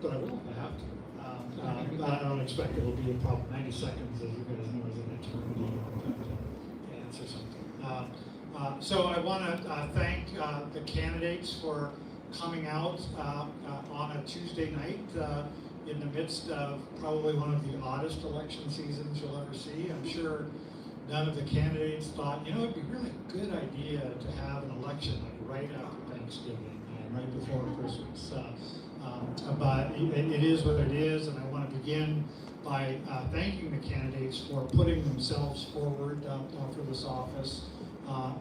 but I will if I have to. I don't expect it'll be a problem. 90 seconds, as you guys know, is an eternity to answer something. So I want to thank the candidates for coming out on a Tuesday night in the midst of probably one of the oddest election seasons you'll ever see. I'm sure none of the candidates thought, it'd be really a good idea to have an election like right after Thanksgiving, right before Christmas. But it is what it is, and I want to begin by thanking the candidates for putting themselves forward for this office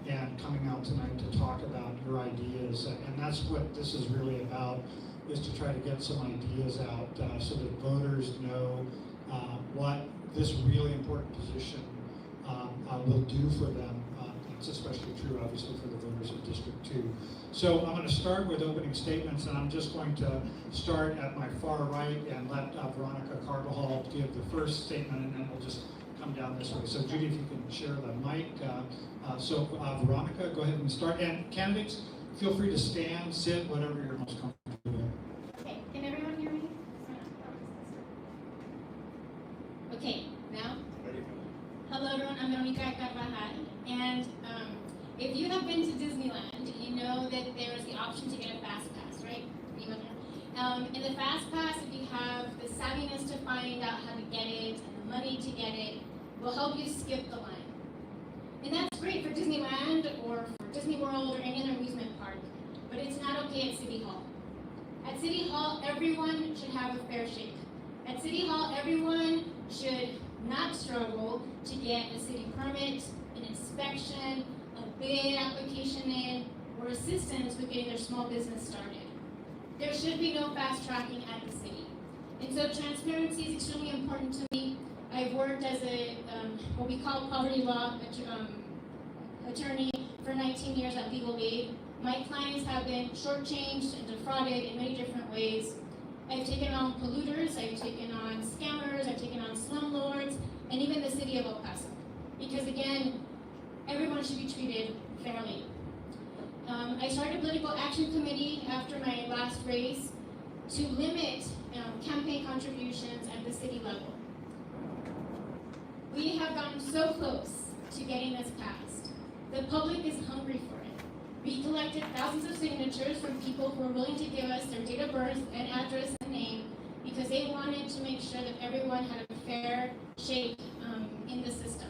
and coming out tonight to talk about your ideas. And that's what this is really about, is to try to get some ideas out so that voters know what this really important position will do for them. It's especially true, obviously, for the voters of District 2. So I'm going to start with opening statements, and I'm just going to start at my far right and let Veronica Carbajal give the first statement, and then we'll just come down this way. So Judy, if you can share the mic. Veronica, go ahead and start. And candidates, feel free to stand, sit, whatever you're most comfortable with. Okay, can everyone hear me? Okay, now? Hello everyone, I'm Veronica Carbajal, and if you have been to Disneyland, you know that there is the option to get a fast pass, right? Anyone there? In the fast pass, if you have the savviness to find out how to get it and the money to get it, will help you skip the line. And that's great for Disneyland or for Disney World or any other amusement park, but it's not okay at City Hall. At City Hall, everyone should have a fair shake. At City Hall, everyone should not struggle to get a city permit, an inspection, a bid application in, or assistance with getting their small business started. There should be no fast tracking at the city. And so transparency is extremely important to me. I've worked as a, what we call poverty law attorney for 19 years at Legal Aid. My clients have been shortchanged and defrauded in many different ways. I've taken on polluters, I've taken on scammers, I've taken on slumlords, and even the city of El Paso. Because again, everyone should be treated fairly. I started a political action committee after my last race to limit campaign contributions at the city level. We have gotten so close to getting this passed. The public is hungry for it. We collected thousands of signatures from people who were willing to give us their date of birth and address and name because they wanted to make sure that everyone had a fair shake in the system.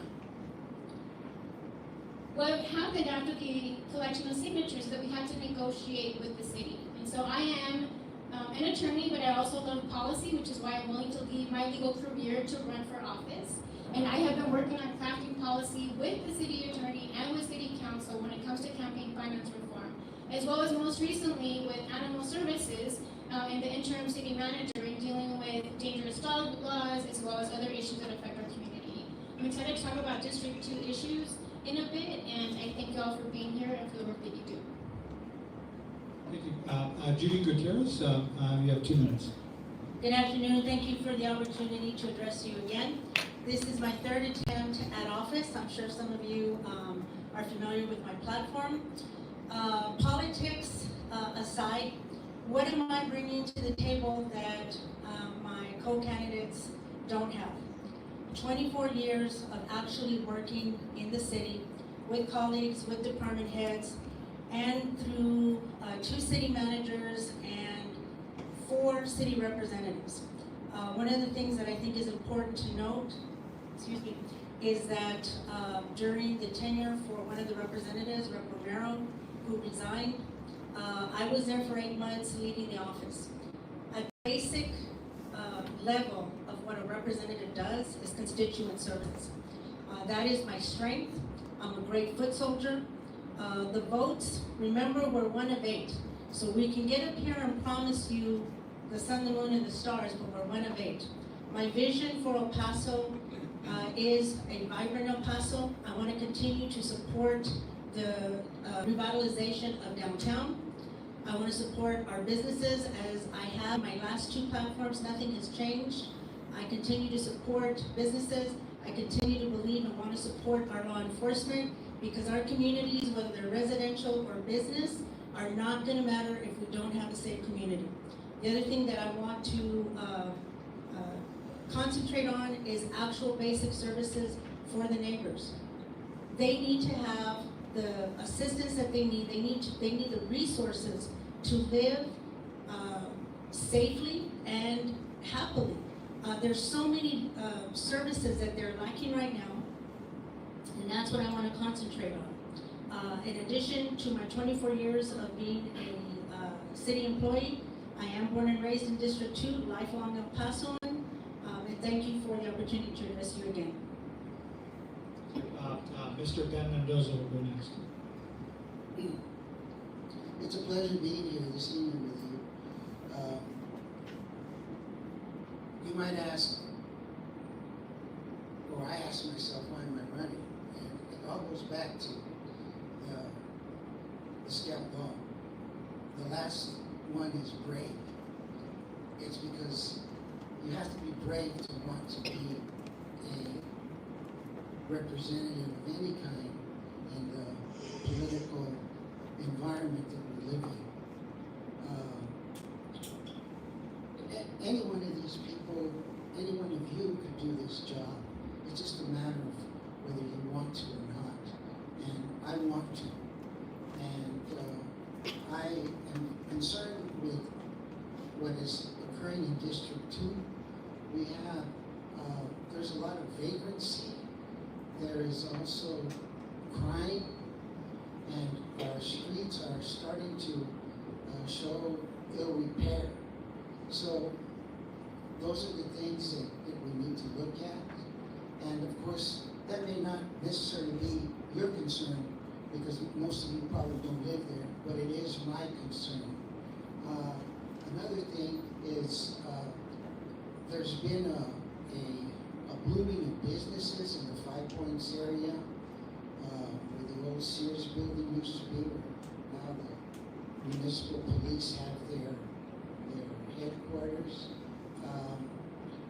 What happened after the collection of signatures is that we had to negotiate with the city. And so I am an attorney, but I also love policy, which is why I'm willing to leave my legal career to run for office. And I have been working on crafting policy with the city attorney and with city council when it comes to campaign finance reform, as well as most recently with animal services and the interim city manager in dealing with dangerous dog laws, as well as other issues that affect our community. I'm excited to talk about District 2 issues in a bit, and I thank you all for being here and for the work that you do. Thank you. Judy Gutierrez, you have 2 minutes. Good afternoon. Thank you for the opportunity to address you again. This is my 3rd attempt at office. I'm sure some of you are familiar with my platform. Politics aside, what am I bringing to the table that my co-candidates don't have? 24 years of actually working in the city with colleagues, with department heads, and through 2 city managers and 4 city representatives. One of the things that I think is important to note, is that during the tenure for one of the representatives, Rep. Romero, who resigned, I was there for 8 months leading the office. A basic level of what a representative does is constituent service. That is my strength. I'm a great foot soldier. The votes, remember, we're 1 of 8. So we can get up here and promise you the sun, the moon, and the stars, but we're 1 of 8. My vision for El Paso is a vibrant El Paso. I want to continue to support the revitalization of downtown. I want to support our businesses as I have my last 2 platforms. Nothing has changed. I continue to support businesses. I continue to believe and want to support our law enforcement because our communities, whether they're residential or business, are not going to matter if we don't have a safe community. The other thing that I want to concentrate on is actual basic services for the neighbors. They need to have the assistance that they need. They need the resources to live safely and happily. There's so many services that they're lacking right now, and that's what I want to concentrate on. In addition to my 24 years of being a city employee, I am born and raised in District 2, lifelong El Pasoan, and thank you for the opportunity to address you again. Mr. Ben Mendoza will go next. It's a pleasure being here this evening with you. You might ask, or I ask myself, why am I running? And it all goes back to the step law. The last one is brave. It's because you have to be brave to want to be a representative of any kind in the political environment that we live in. Any one of these people, any one of you could do this job. It's just a matter of whether you want to or not. And I want to. And I am concerned with what is occurring in District 2. We have, there's a lot of vagrancy. There is also crime, and our streets are starting to show ill repair. So those are the things that we need to look at. And of course, that may not necessarily be your concern, because most of you probably don't live there, but it is my concern. Another thing is there's been a blooming of businesses in the Five Points area, where the old Sears building used to be, where now the municipal police have their headquarters.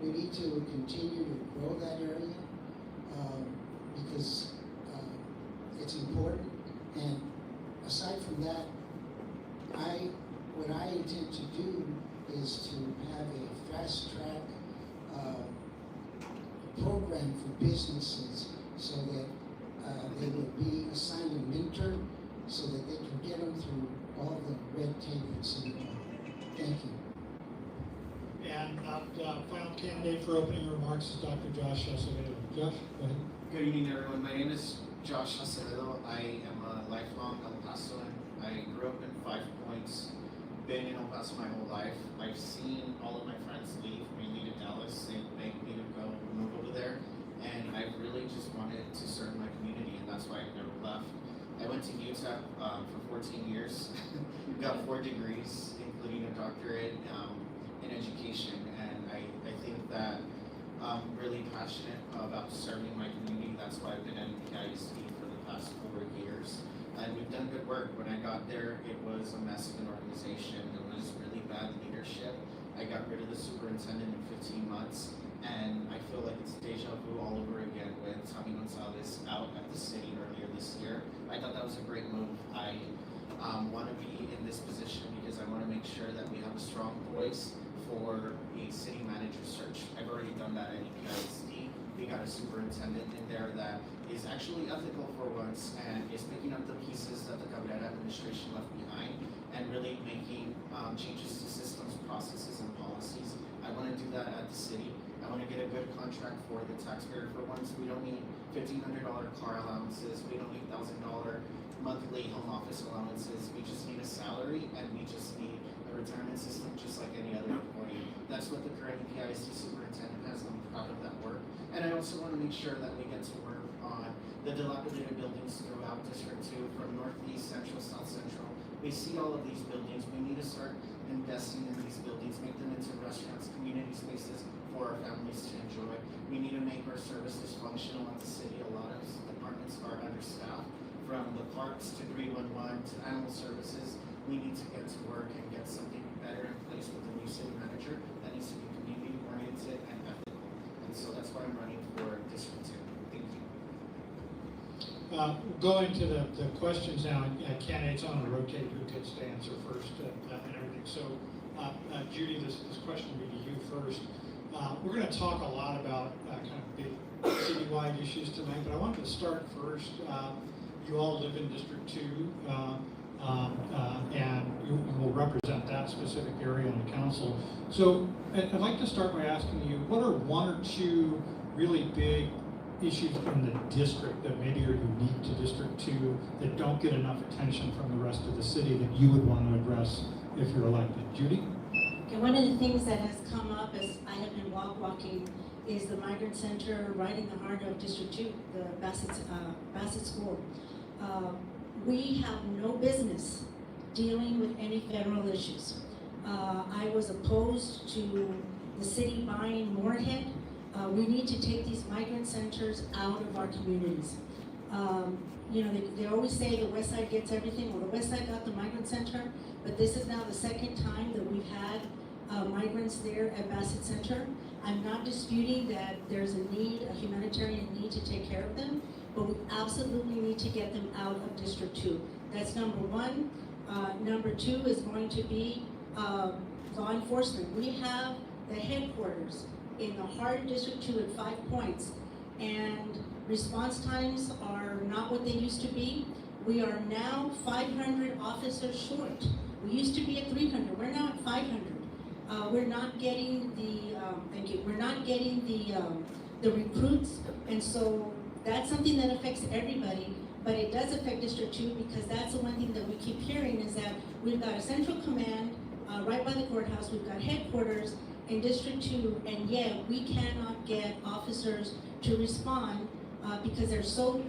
We need to continue to grow that area because it's important. And aside from that, what I intend to do is to have a fast track program for businesses so that they will be assigned a mentor so that they can get them through all the red tape in City Hall. Thank you. And final candidate for opening remarks is Dr. Josh Acevedo. Josh, go ahead. Good evening, everyone. My name is Josh Acevedo. I am a lifelong El Pasoan. I grew up in Five Points, been in El Paso my whole life. I've seen all of my friends leave, mainly to Dallas. They begged me to go move over there, and I really just wanted to serve my community, and that's why I never left. I went to Utah for 14 years, got 4 degrees, including a doctorate in education, and I think that I'm really passionate about serving my community. That's why I've been at PISD for the past 4 years. And we've done good work. When I got there, it was a mess of an organization. It was really bad leadership. I got rid of the superintendent in 15 months, and I feel like it's deja vu all over again with Tommy Gonzalez out at the city earlier this year. I thought that was a great move. I want to be in this position because I want to make sure that we have a strong voice for a city manager search. I've already done that at PISD. We got a superintendent in there that is actually ethical for once and is picking up the pieces that the Cabrera administration left behind and really making changes to systems, processes, and policies. I want to do that at the city. I want to get a good contract for the taxpayer for once. We don't need $1,500 car allowances. We don't need $1,000 monthly home office allowances. We just need a salary, and we just need a retirement system just like any other employee. That's what the current PISD superintendent has. I'm proud of that work. And I also want to make sure that we get to work on the dilapidated buildings throughout District 2, from Northeast, Central, South Central. We see all of these buildings. We need to start investing in these buildings, make them into restaurants, community spaces for our families to enjoy. We need to make our services functional at the city. A lot of departments are understaffed, from the parks to 311 to animal services. We need to get to work and get something better in place with the new city manager that needs to be community oriented and ethical. And so that's why I'm running for District 2. Thank you. Going to the questions now, candidates on a rotate who gets to answer first and everything. So Judy, this question will be to you first. We're going to talk a lot about kind of big citywide issues tonight, but I wanted to start first. You all live in District 2, and you will represent that specific area on the council. So I'd like to start by asking you, what are one or two really big issues in the district that maybe are unique to District 2 that don't get enough attention from the rest of the city that you would want to address if you're elected? Judy? Okay, one of the things that has come up as I have been walking is the migrant center right in the heart of District 2, the Bassett School. We have no business dealing with any federal issues. I was opposed to the city buying Moorhead. We need to take these migrant centers out of our communities. You know, they always say the West Side gets everything. Well, the West Side got the migrant center, but this is now the second time that we've had migrants there at Bassett Center. I'm not disputing that there's a need, a humanitarian need to take care of them, but we absolutely need to get them out of District 2. That's number one. Number two is going to be law enforcement. We have the headquarters in the heart of District 2 at 5 Points, and response times are not what they used to be. We are now 500 officers short. We used to be at 300. We're now at 500. We're not getting the we're not getting the recruits, and so that's something that affects everybody. But it does affect District 2 because that's the one thing that we keep hearing is that we've got a central command right by the courthouse. We've got headquarters in District 2, and yet we cannot get officers to respond because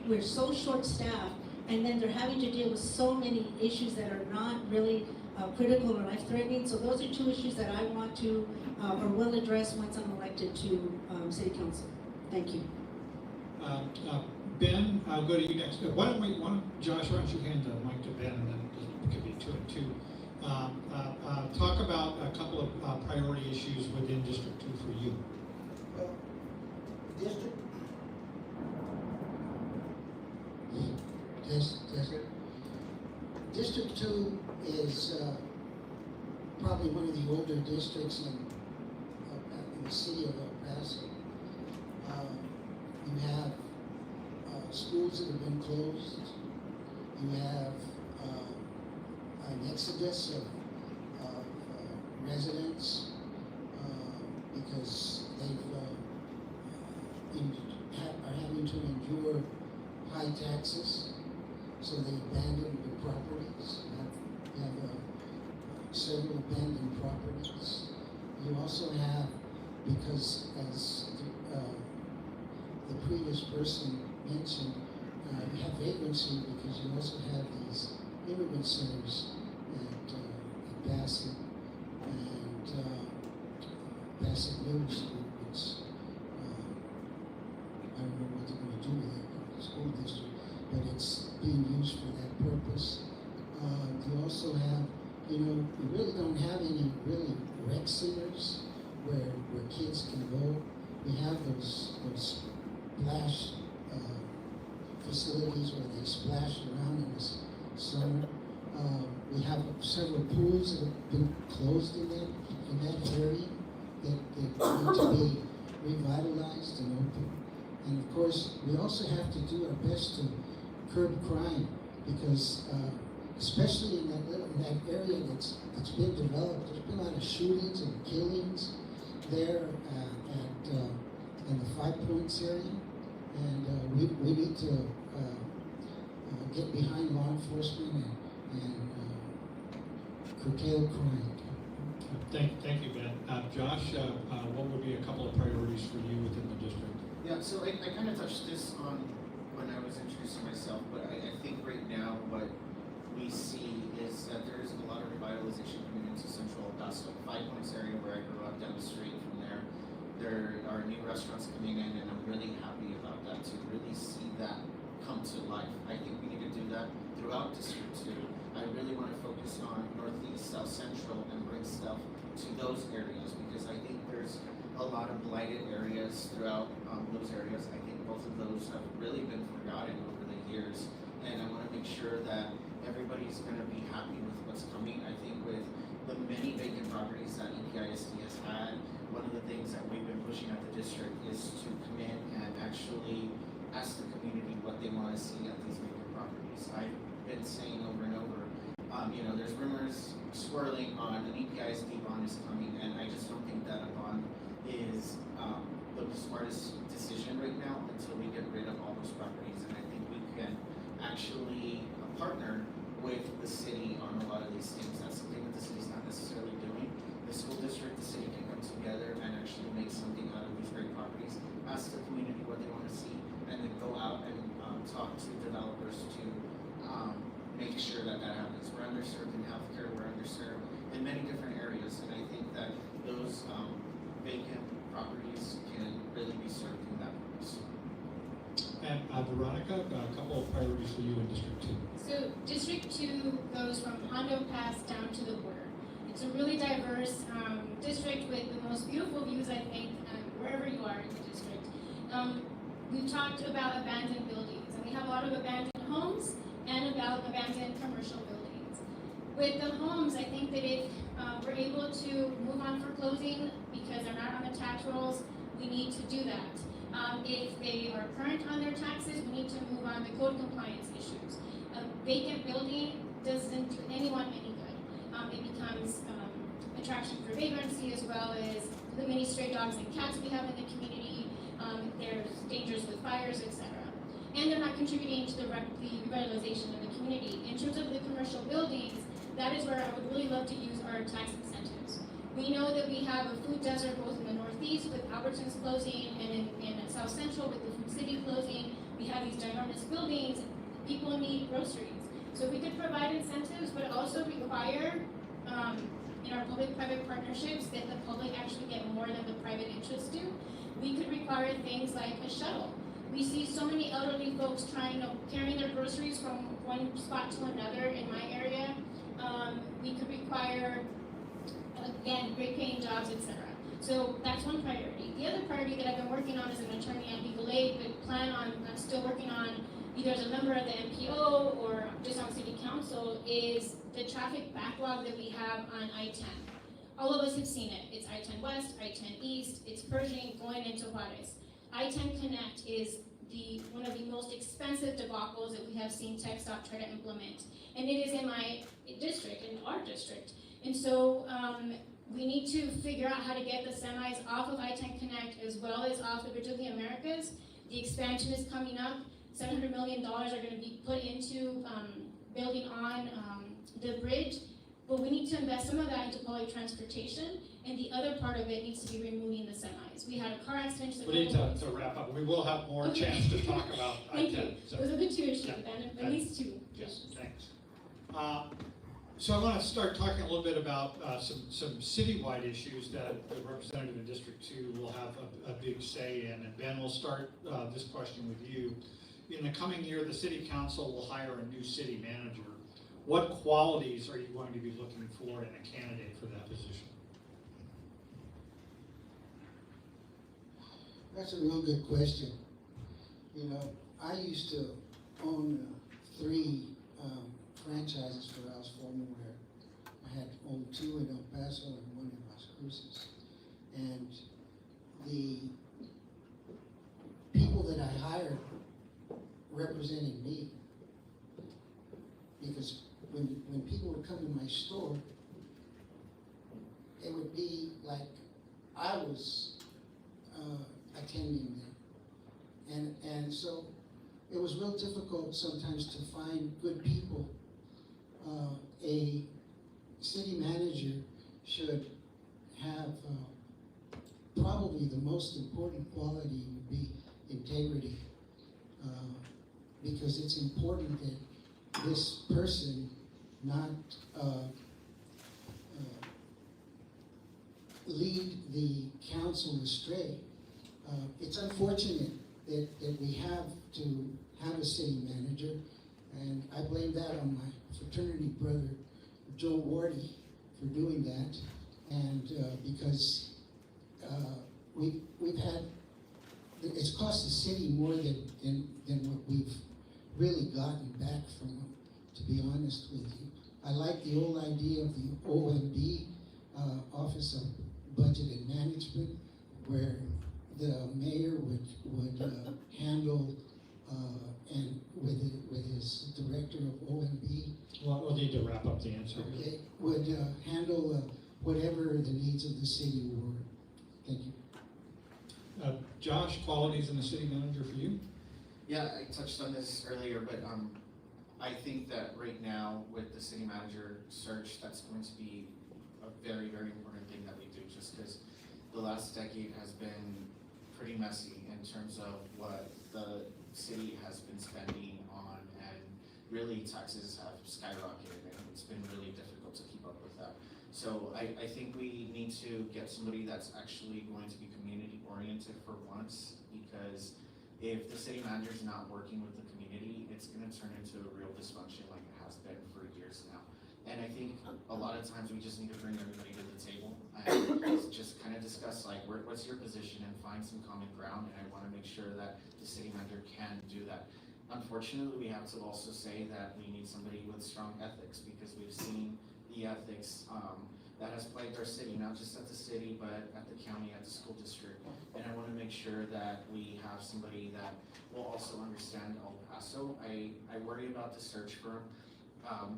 we're so short-staffed, and then they're having to deal with so many issues that are not really critical or life-threatening. So those are two issues that I want to or will address once I'm elected to City Council. Thank you. Ben, I'll go to you next. Josh, why don't you hand the mic to Ben, and then it could be 2 and 2. Talk about a couple of priority issues within District 2 for you. Well, District 2 is probably one of the older districts in the city of El Paso. You have schools that have been closed. You have an exodus of residents because they are having to endure high taxes, so they abandon their properties. You have several abandoned properties. You also have, because as the previous person mentioned, you have vagrancy because you also have these immigrant centers at Bassett and Bassett Middle School, which I don't know what they're going to do with it, the school district, but it's being used for that purpose. You also have, we really don't have any really rec centers where kids can go. We have those splash facilities where they splash around in the summer. We have several pools that have been closed in that area that need to be revitalized and open. And of course, we also have to do our best to curb crime because especially in that area that's been developed, there's been a lot of shootings and killings there in the 5 Points area, and we need to get behind law enforcement and curtail crime. Thank you, Ben. Josh, what would be a couple of priorities for you within the district? Yeah, so I kind of touched this on when I was introducing myself, but I think right now what we see is that there is a lot of revitalization coming into Central El Paso, 5 Points area where I grew up, down the street from there. There are new restaurants coming in, and I'm really happy about that, to really see that come to life. I think we need to do that throughout District 2. I really want to focus on Northeast, South Central, and bring stuff to those areas because I think there's a lot of blighted areas throughout those areas. I think both of those have really been forgotten over the years, and I want to make sure that everybody's going to be happy with what's coming. I think with the many vacant properties that EPISD has had, one of the things that we've been pushing at the district is to come in and actually ask the community what they want to see at these vacant properties. I've been saying over and over, there's rumors swirling on an EPISD bond is coming, and I just don't think that a bond is the smartest decision right now until we get rid of all those properties. And I think we can actually partner with the city on a lot of these things. That's something that the city's not necessarily doing. The school district, the city can come together and actually make something out of these great properties, ask the community what they want to see, and then go out and talk to developers to make sure that that happens. We're underserved in healthcare, we're underserved in many different areas, and I think that those vacant properties can really be served in that purpose. And Veronica, a couple of priorities for you in District 2. So District 2 goes from Hondo Pass down to the border. It's a really diverse district with the most beautiful views, I think, wherever you are in the district. We've talked about abandoned buildings, and we have a lot of abandoned homes and about abandoned commercial buildings. With the homes, I think that if we're able to move on foreclosing because they're not on the tax rolls, we need to do that. If they are current on their taxes, we need to move on to code compliance issues. A vacant building doesn't do anyone any good. It becomes attraction for vagrancy, as well as the many stray dogs and cats we have in the community. There's dangers with fires, etc. And they're not contributing to the revitalization of the community. In terms of the commercial buildings, that is where I would really love to use our tax incentives. We know that we have a food desert both in the Northeast with Albertsons closing and in South Central with the Food City closing. We have these ginormous buildings. People need groceries. So we could provide incentives, but also require in our public-private partnerships that the public actually get more than the private interests do. We could require things like a shuttle. We see so many elderly folks carrying their groceries from one spot to another in my area. We could require, again, great paying jobs, etc. So that's one priority. The other priority that I've been working on as an attorney at legal aid, but plan on, I'm still working on either as a member of the MPO or just on city council, is the traffic backlog that we have on I-10. All of us have seen it. It's I-10 West, I-10 East, it's Pershing going into Juarez. I-10 Connect is one of the most expensive debacles that we have seen TxDOT try to implement. And it is in my district, in our district. And so we need to figure out how to get the semis off of I-10 Connect as well as off the Bridge of the Americas. The expansion is coming up. $700 million are going to be put into building on the bridge. But we need to invest some of that into public transportation, and the other part of it needs to be removing the semis. We had a car accident. We need to wrap up. We will have more chance to talk about Thank I-10. you. So. Those are the two issues, Yeah. and at least two. Yes, thanks. So I want to start talking a little bit about some citywide issues that the representative in District 2 will have a big say in. And Ben, we'll start this question with you. In the coming year, the City Council will hire a new city manager. What qualities are you going to be looking for in a candidate for that position? That's a real good question. You know, I used to own 3 franchises where I was foreman, where I had owned 2 in El Paso and 1 in Las Cruces. And the people that I hired represented me, because when people would come to my store, it would be like I was attending them. And so it was real difficult sometimes to find good people. A city manager should have probably the most important quality would be integrity, because it's important that this person not lead the council astray. It's unfortunate that we have to have a city manager, and I blame that on my fraternity brother, Joe Wardy, for doing that. And because we've had, it's cost the city more than what we've really gotten back from them, to be honest with you. I like the old idea of the OMB, Office of Budget and Management, where the mayor would handle, and with his director of OMB, Well, we'll need to wrap up the answer. okay, would handle whatever the needs of the city were. Thank you. Josh, qualities in the city manager for you? Yeah, I touched on this earlier, but I think that right now with the city manager search, that's going to be a very, very important thing that we do, just because the last decade has been pretty messy in terms of what the city has been spending on, and really taxes have skyrocketed, and it's been really difficult to keep up with that. So I think we need to get somebody that's actually going to be community oriented for once, because if the city manager is not working with the community, it's going to turn into a real dysfunction like it has been for years now. And I think a lot of times we just need to bring everybody to the table and just kind of discuss like what's your position and find some common ground. And I want to make sure that the city manager can do that. Unfortunately, we have to also say that we need somebody with strong ethics, because we've seen the ethics that has plagued our city, not just at the city, but at the county, at the school district. And I want to make sure that we have somebody that will also understand El Paso. I worry about the search firm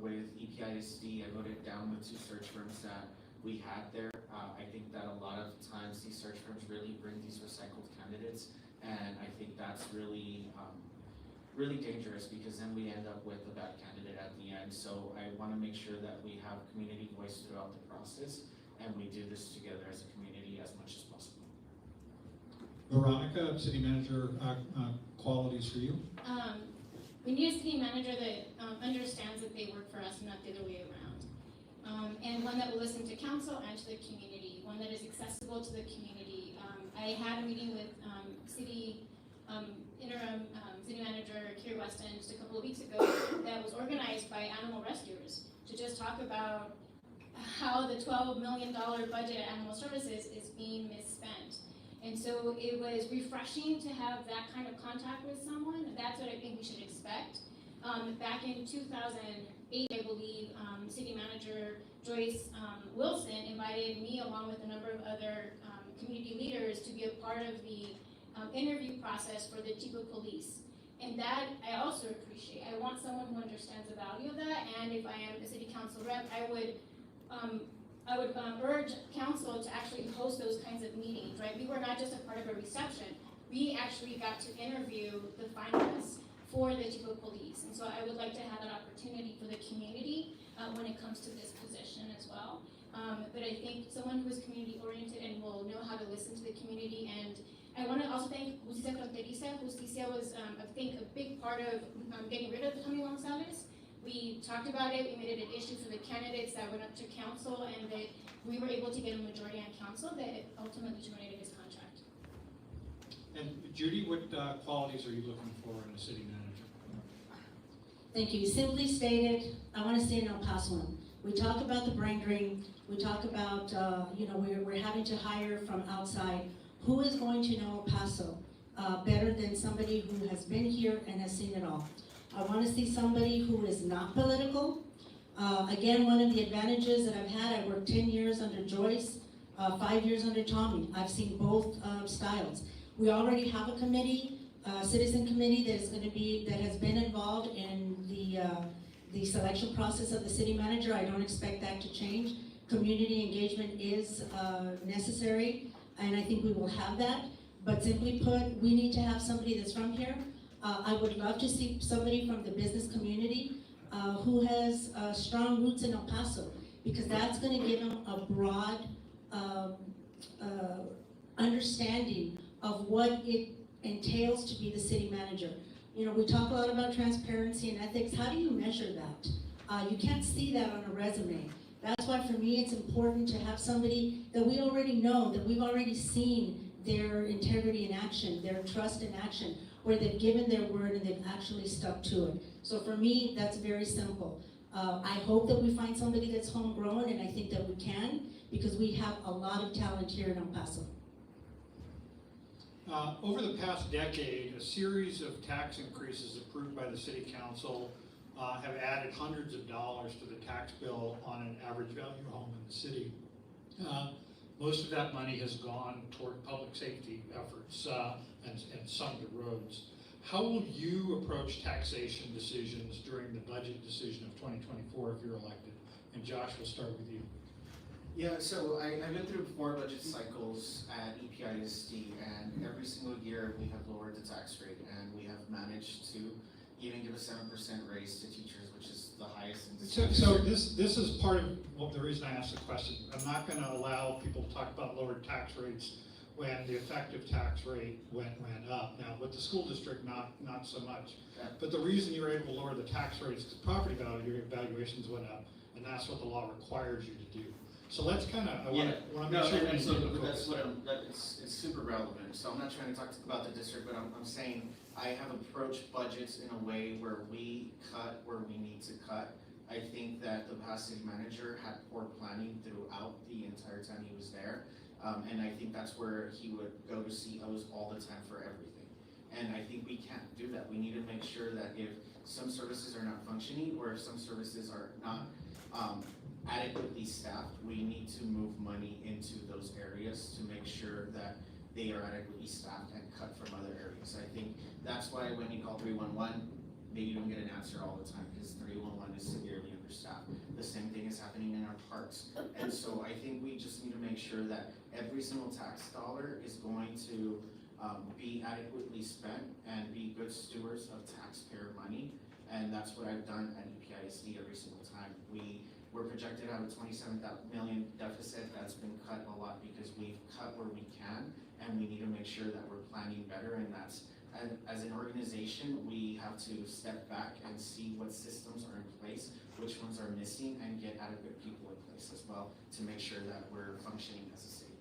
with EPISD. I voted down with 2 search firms that we had there. I think that a lot of times these search firms really bring these recycled candidates, and I think that's really really dangerous, because then we end up with a bad candidate at the end. So I want to make sure that we have community voice throughout the process, and we do this together as a community as much as possible. Veronica, city manager, qualities for you? We need a city manager that understands that they work for us and not the other way around. And one that will listen to council and to the community, one that is accessible to the community. I had a meeting with interim city manager Kier Weston just a couple of weeks ago that was organized by animal rescuers to just talk about how the $12 million budget at Animal Services is being misspent. And so it was refreshing to have that kind of contact with someone. That's what I think we should expect. Back in 2008, I believe, city manager Joyce Wilson invited me along with a number of other community leaders to be a part of the interview process for the chief of police. And that I also appreciate. I want someone who understands the value of that, and if I am a city council rep, I would urge council to actually host those kinds of meetings, right? We were not just a part of a reception. We actually got to interview the finalists for the chief of police. And so I would like to have that opportunity for the community when it comes to this position as well. But I think someone who is community oriented and will know how to listen to the community. And I want to also thank Justicia Fronteriza. Justicia was, I think, a big part of getting rid of Tommy Gonzalez. We talked about it, we made it an issue for the candidates that went up to council, and that we were able to get a majority on council that ultimately terminated his contract. And Judy, what qualities are you looking for in a city manager? Thank you. Simply stated, I want to say an El Pasoan. We talk about the brain drain. We talk about, we're having to hire from outside. Who is going to know El Paso better than somebody who has been here and has seen it all? I want to see somebody who is not political. Again, one of the advantages that I've had, I worked 10 years under Joyce, 5 years under Tommy. I've seen both styles. We already have a committee, citizen committee that has been involved in the selection process of the city manager. I don't expect that to change. Community engagement is necessary, and I think we will have that. But simply put, we need to have somebody that's from here. I would love to see somebody from the business community who has strong roots in El Paso, because that's going to give them a broad understanding of what it entails to be the city manager. You know, we talk a lot about transparency and ethics. How do you measure that? You can't see that on a resume. That's why for me it's important to have somebody that we already know, that we've already seen their integrity in action, their trust in action, where they've given their word and they've actually stuck to it. So for me, that's very simple. I hope that we find somebody that's homegrown, and I think that we can, because we have a lot of talent here in El Paso. Over the past decade, a series of tax increases approved by the city council have added hundreds of dollars to the tax bill on an average value home in the city. Most of that money has gone toward public safety efforts and some to roads. How will you approach taxation decisions during the budget decision of 2024 if you're elected? And Josh, we'll start with you. Yeah, so I've been through 4 budget cycles at EPISD, and every single year we have lowered the tax rate, and we have managed to even give a 7% raise to teachers, which is the highest in the So this is part of the reason I asked the question. I'm not going to allow people to talk about lowered tax rates when the effective tax rate went up. Now, with the school district, not so much. Yeah. But the reason you were able to lower the tax rates is because property value valuations went up, and that's what the law requires you to do. So let's kind of, I want to make sure and so we that's what it's super relevant. So I'm not trying to talk about the district, but I'm saying I have approached budgets in a way where we cut where we need to cut. I think that the past city manager had poor planning throughout the entire time he was there. And I think that's where he would go to COs all the time for everything. And I think we can't do that. We need to make sure that if some services are not functioning or if some services are not adequately staffed, we need to move money into those areas to make sure that they are adequately staffed and cut from other areas. I think that's why when you call 311, maybe you don't get an answer all the time because 311 is severely understaffed. The same thing is happening in our parks. And so I think we just need to make sure that every single tax dollar is going to be adequately spent and be good stewards of taxpayer money. And that's what I've done at EPISD every single time. We're projected to have a $27 million deficit. That's been cut a lot because we've cut where we can, and we need to make sure that we're planning better. And that's, as an organization, we have to step back and see what systems are in place, which ones are missing, and get adequate people in place as well to make sure that we're functioning as a city.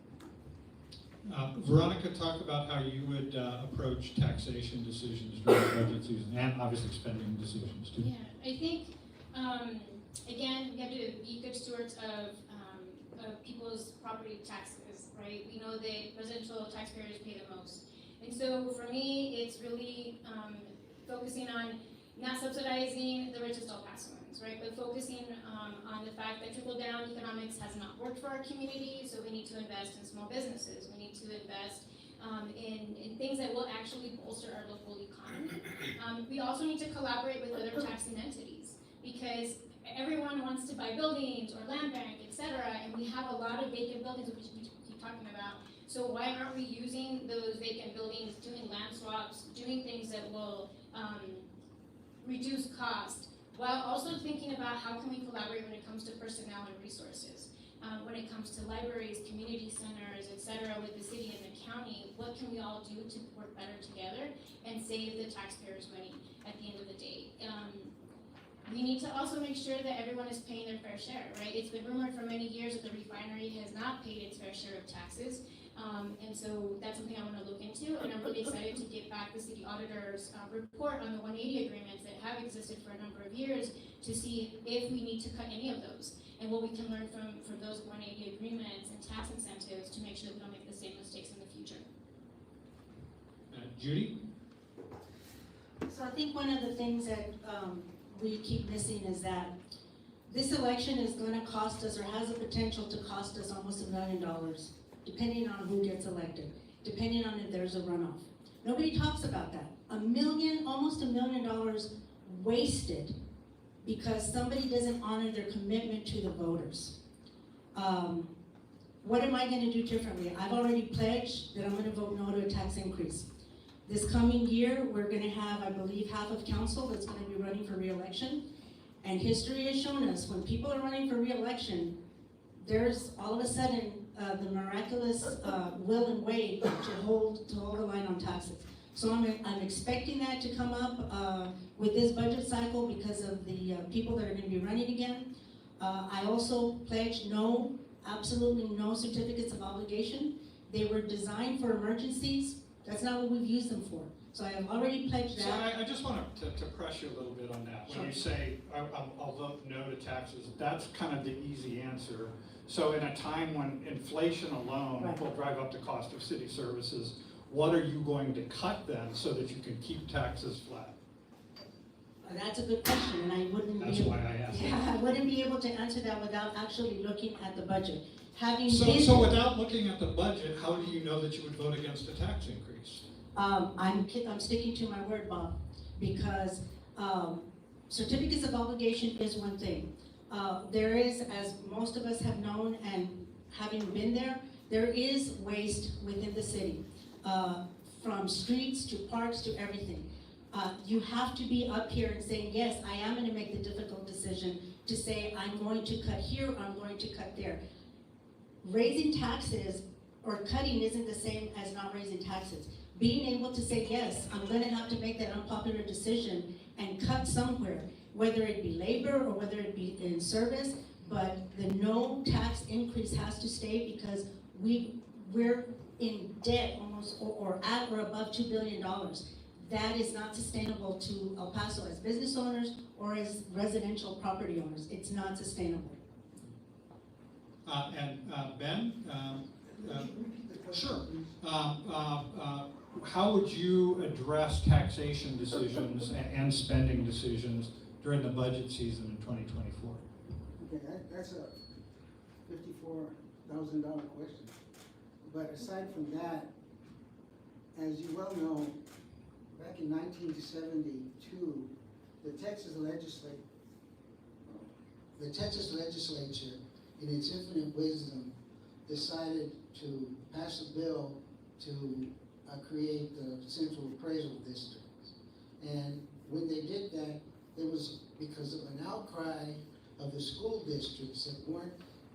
Veronica, talk about how you would approach taxation decisions during the budget season, and obviously spending decisions too. Yeah, I think, again, we have to be good stewards of people's property taxes, right? We know that residential taxpayers pay the most. And so for me, it's really focusing on not subsidizing the richest El Pasoans, right? But focusing on the fact that trickle-down economics has not worked for our community, so we need to invest in small businesses. We need to invest in things that will actually bolster our local economy. We also need to collaborate with other taxing entities because everyone wants to buy buildings or land bank, etc., and we have a lot of vacant buildings which we keep talking about. So why aren't we using those vacant buildings, doing land swaps, doing things that will reduce cost, while also thinking about how can we collaborate when it comes to personnel and resources. When it comes to libraries, community centers, etc., with the city and the county, what can we all do to work better together and save the taxpayers' money at the end of the day? We need to also make sure that everyone is paying their fair share, right? It's been rumored for many years that the refinery has not paid its fair share of taxes. And so that's something I want to look into, and I'm really excited to get back the city auditor's report on the 180 agreements that have existed for a number of years to see if we need to cut any of those and what we can learn from those 180 agreements and tax incentives to make sure that we don't make the same mistakes in the future. Judy? So I think one of the things that we keep missing is that this election is going to cost us, or has the potential to cost us, almost $1 million, depending on who gets elected, depending on if there's a runoff. Nobody talks about that. Almost $1 million wasted because somebody doesn't honor their commitment to the voters. What am I going to do differently? I've already pledged that I'm going to vote no to a tax increase. This coming year, we're going to have, I believe, half of council that's going to be running for re-election. And history has shown us when people are running for re-election, there's all of a sudden the miraculous will and way to hold the line on taxes. So I'm expecting that to come up with this budget cycle because of the people that are going to be running again. I also pledged absolutely no certificates of obligation. They were designed for emergencies. That's not what we've used them for. So I have already pledged that. So I just want to press you a little bit on that. When you say, I'll vote no to taxes, that's kind of the easy answer. So in a time when inflation alone will drive up the cost of city services, what are you going to cut then so that you can keep taxes flat? That's a good question, and I wouldn't That's be, why I asked. yeah, I wouldn't be able to answer that without actually looking at the budget. Having So, been, so without looking at the budget, how do you know that you would vote against a tax increase? I'm sticking to my word, Bob, because, certificates of obligation is one thing. There is, as most of us have known and having been there is waste within the city, from streets to parks to everything. You have to be up here and saying, yes, I am gonna make the difficult decision to say, I'm going to cut here, I'm going to cut there. Raising taxes or cutting isn't the same as not raising taxes. Being able to say, yes, I'm gonna have to make that unpopular decision and cut somewhere, whether it be labor or whether it be in service, but the no tax increase has to stay because we're in debt almost, or at or above $2 billion. That is not sustainable to El Paso as business owners or as residential property owners. It's not sustainable. Ben, sure. How would you address taxation decisions and spending decisions during the budget season in 2024? Okay, that's a $54,000 question. But aside from that, as you well know, back in 1972, the Texas legislature, in its infinite wisdom, decided to pass a bill to create the Central Appraisal District. And when they did that, it was because of an outcry of the school districts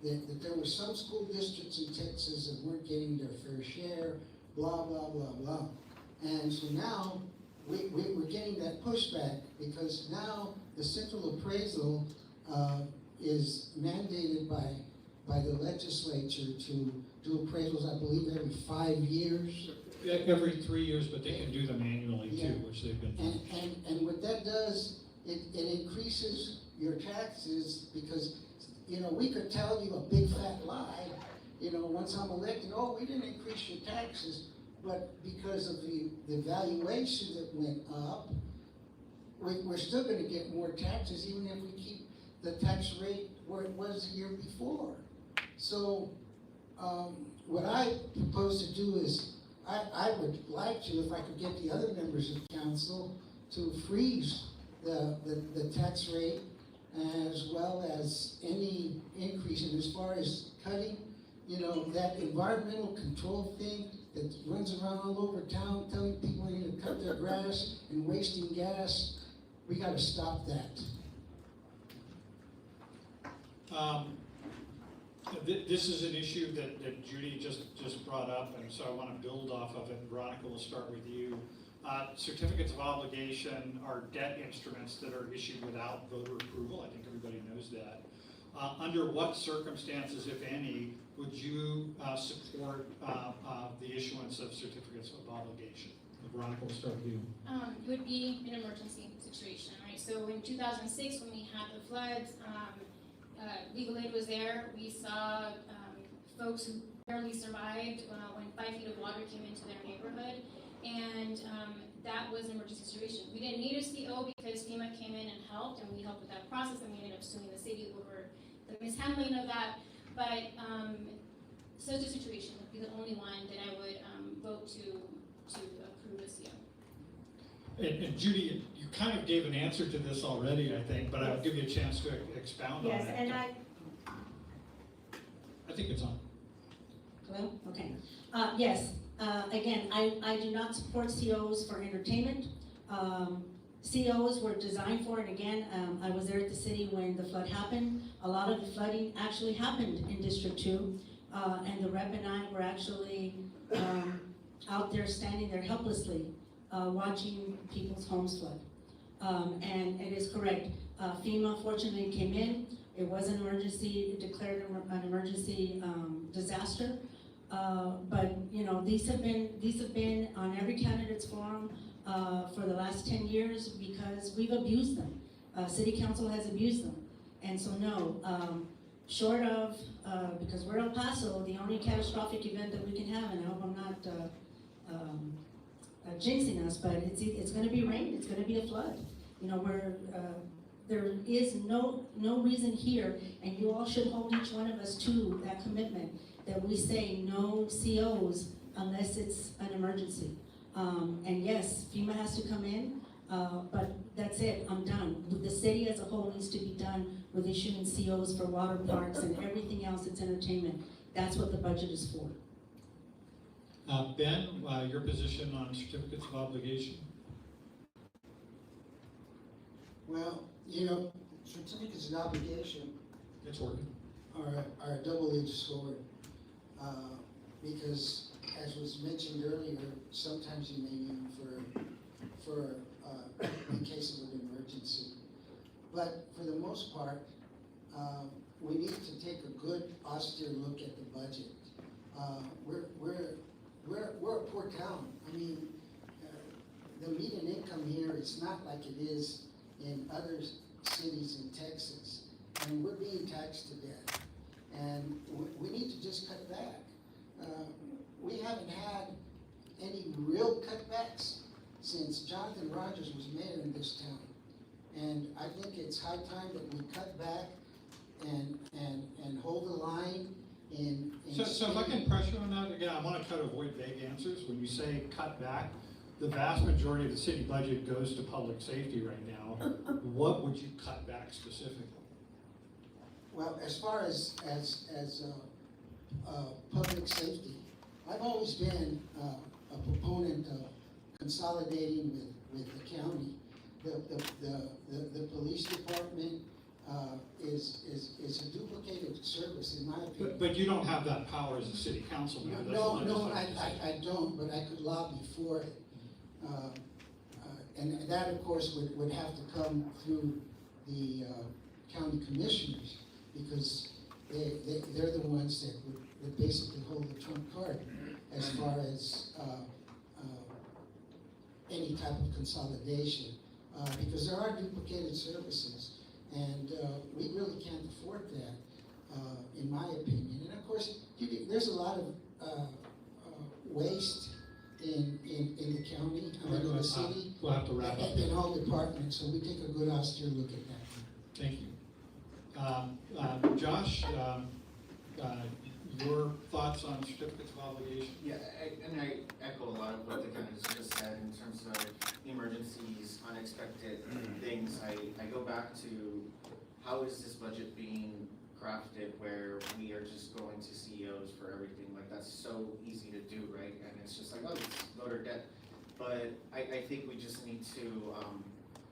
that there were some school districts in Texas that weren't getting their fair share, blah, blah, blah, blah. And so now we're getting that pushback because now the Central Appraisal is mandated by the legislature to do appraisals, I believe, every 5 years. Every 3 years, but they can do them annually too, Yeah. which they've been doing. And what that does, it increases your taxes because, you know, we could tell you a big fat lie, you know, once I'm elected, oh, we didn't increase your taxes, but because of the valuation that went up, we're still gonna get more taxes even if we keep the tax rate where it was the year before. So, what I propose to do is, I would like to, if I could get the other members of council to freeze the tax rate as well as any increase. And as far as cutting, you know, that environmental control thing that runs around all over town telling people they need to cut their grass and wasting gas, we gotta stop that. This is an issue that Judy just brought up, and so I want to build off of it. Veronica, we'll start with you. Certificates of obligation are debt instruments that are issued without voter approval. I think everybody knows that. Under what circumstances, if any, would you support the issuance of certificates of obligation? Veronica, we'll start with you. It would be an emergency situation, right? So in 2006, when we had the floods, legal aid was there. We saw folks who barely survived when 5 feet of water came into their neighborhood, and that was an emergency situation. We didn't need a CO because FEMA came in and helped, and we helped with that process, and we ended up suing the city over the mishandling of that. But such a situation would be the only one that I would vote to approve a CO. And Judy, you kind of gave an answer to this already, I think, but I'll give you a chance to expound on Yes, that. and I think it's on. Hello? Okay. Yes, again, I do not support COs for entertainment. COs were designed for, and again, I was there at the city when the flood happened. A lot of the flooding actually happened in District 2, and the rep and I were actually out there standing there helplessly, watching people's homes flood. And it is correct. FEMA fortunately came in. It was an emergency, declared an emergency disaster. But you know, these have been on every candidate's forum for the last 10 years because we've abused them. City Council has abused them. And so no, short of, because we're El Paso, the only catastrophic event that we can have, and I hope I'm not jinxing us, but it's gonna be rain, it's gonna be a flood. You know, there is no reason here, and you all should hold each one of us to that commitment, that we say no COs unless it's an emergency. And yes, FEMA has to come in, but that's it, I'm done. The city as a whole needs to be done with issuing COs for water parks and everything else that's entertainment. That's what the budget is for. Ben, your position on certificates of obligation? Well, you know, certificates of obligation It's working. are a double-edged sword. Because as was mentioned earlier, sometimes you may need them in case of an emergency. But for the most part, we need to take a good austere look at the budget. We're a poor town. I mean, the median income here is not like it is in other cities in Texas. And we're being taxed to death. And we need to just cut back. We haven't had any real cutbacks since Jonathan Rogers was mayor in this town. And I think it's high time that we cut back and hold the line in So if I can pressure on that, again, I want to try to avoid vague answers. When you say cut back, the vast majority of the city budget goes to public safety right now. What would you cut back specifically? Well, as far as public safety, I've always been a proponent of consolidating with the county. The police department is a duplicated service, in my opinion. But you don't have that power as a city council member. No, I don't, but I could lobby for it. And that, of course, would have to come through the county commissioners, because they're the ones that would basically hold the trump card as far as any type of consolidation, because there are duplicated services, and we really can't afford that, in my opinion. And of course, there's a lot of waste in the county, in the city, We'll have to wrap up. in all departments, so we take a good austere look at that. Thank you. Josh, your thoughts on certificates of obligation? Yeah, I echo a lot of what the county just said in terms of emergencies, unexpected things. I go back to how is this budget being crafted where we are just going to CEOs for everything? Like, that's so easy to do, right? And it's just like, oh, it's voter debt. But I think we just need to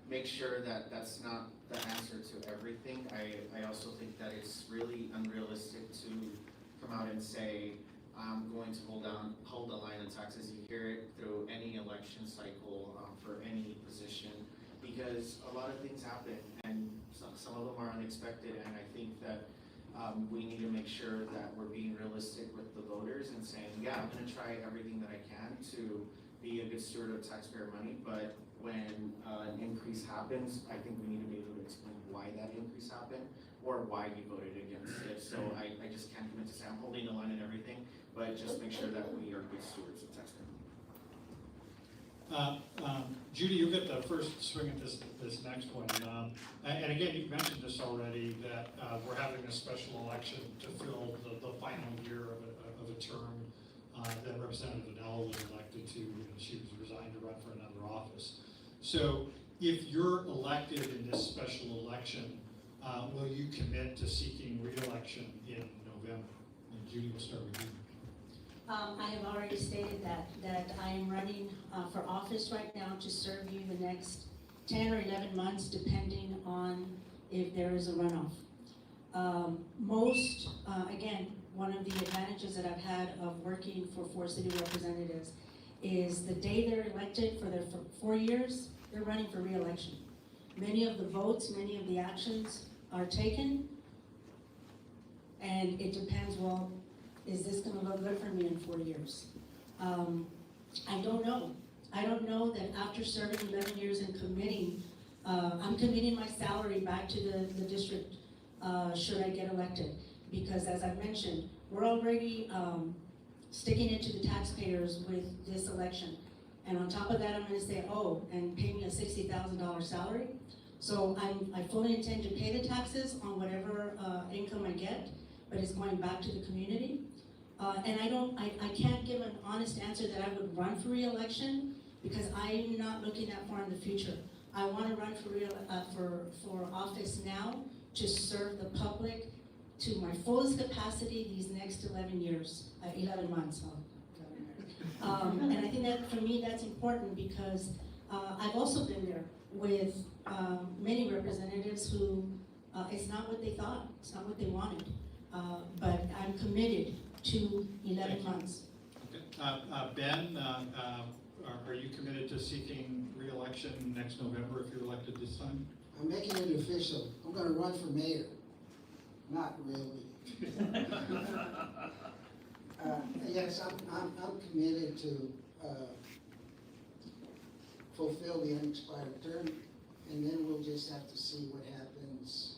make sure that that's not the answer to everything. I also think that it's really unrealistic to come out and say, I'm going to hold the line on taxes. You hear it through any election cycle for any position, because a lot of things happen and some of them are unexpected, and I think that we need to make sure that we're being realistic with the voters and saying, yeah, I'm gonna try everything that I can to be a good steward of taxpayer money, but when an increase happens, I think we need to be able to explain why that increase happened or why you voted against it. So I just can't commit to say I'm holding the line and everything, but just make sure that we are good stewards of taxpayer money. Judy, you get the first swing at this next one. And again, you've mentioned this already, that we're having a special election to fill the final year of a term that Representative Adele was elected to, and she was resigned to run for another office. So if you're elected in this special election, will you commit to seeking re-election in November? And Judy, we'll start with you. I have already stated that I am running for office right now to serve you the next 10 or 11 months, depending on if there is a runoff. Again, one of the advantages that I've had of working for 4 city representatives is the day they're elected for their 4 years, they're running for re-election. Many of the votes, many of the actions are taken, and it depends, well, is this gonna look good for me in 4 years? I don't know. I don't know that after serving 11 years and committing, I'm committing my salary back to the district should I get elected. Because as I mentioned, we're already sticking it to the taxpayers with this election. And on top of that, I'm gonna say, oh, and pay me a $60,000 salary. So I fully intend to pay the taxes on whatever income I get, but it's going back to the community. And I can't give an honest answer that I would run for re-election because I'm not looking that far in the future. I want to run for office now to serve the public to my fullest capacity these next 11 years, 11 months. And I think that for me that's important because I've also been there with many representatives who it's not what they thought, it's not what they wanted, but I'm committed to 11 months. Okay. Ben, are you committed to seeking re-election next November if you're elected this time? I'm making it official. I'm gonna run for mayor. Not really. Yes, I'm committed to fulfill the unexpired term, and then we'll just have to see what happens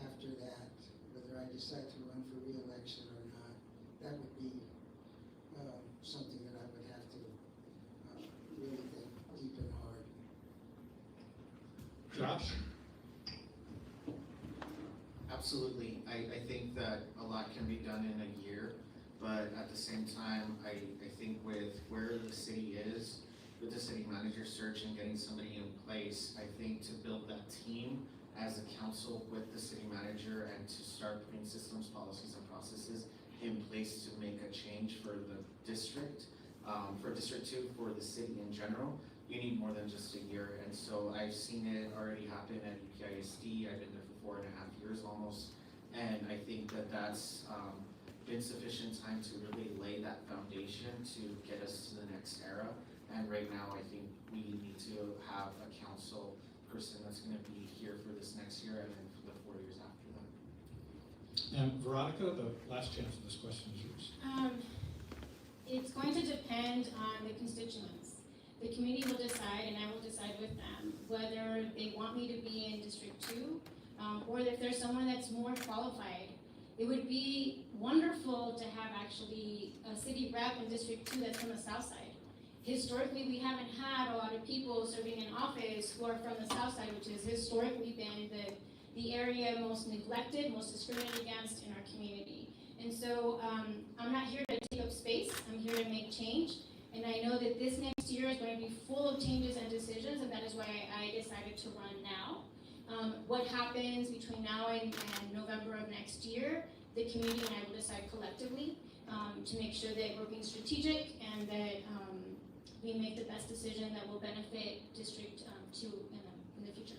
after that, whether I decide to run for re-election or not. That would be something that I would have to really think deep and hard. Josh? Absolutely. I think that a lot can be done in a year, but at the same time, I think with where the city is, with the city manager search and getting somebody in place, I think to build that team as a council with the city manager and to start putting systems, policies, and processes in place to make a change for the district, for District 2, for the city in general, you need more than just a year. And so I've seen it already happen at UPISD. I've been there for 4.5 years almost. And I think that that's been sufficient time to really lay that foundation to get us to the next era. And right now, I think we need to have a council person that's gonna be here for this next year and then for the 4 years after that. And Veronica, the last chance of this question is yours. It's going to depend on the constituents. The community will decide, and I will decide with them, whether they want me to be in District 2, or if there's someone that's more qualified. It would be wonderful to have actually a city rep in District 2 that's from the South Side. Historically, we haven't had a lot of people serving in office who are from the South Side, which has historically been the area most neglected, most discriminated against in our community. And so I'm not here to take up space, I'm here to make change. And I know that this next year is going to be full of changes and decisions, and that is why I decided to run now. What happens between now and November of next year, the community and I will decide collectively to make sure that we're being strategic and that we make the best decision that will benefit District 2 in the future.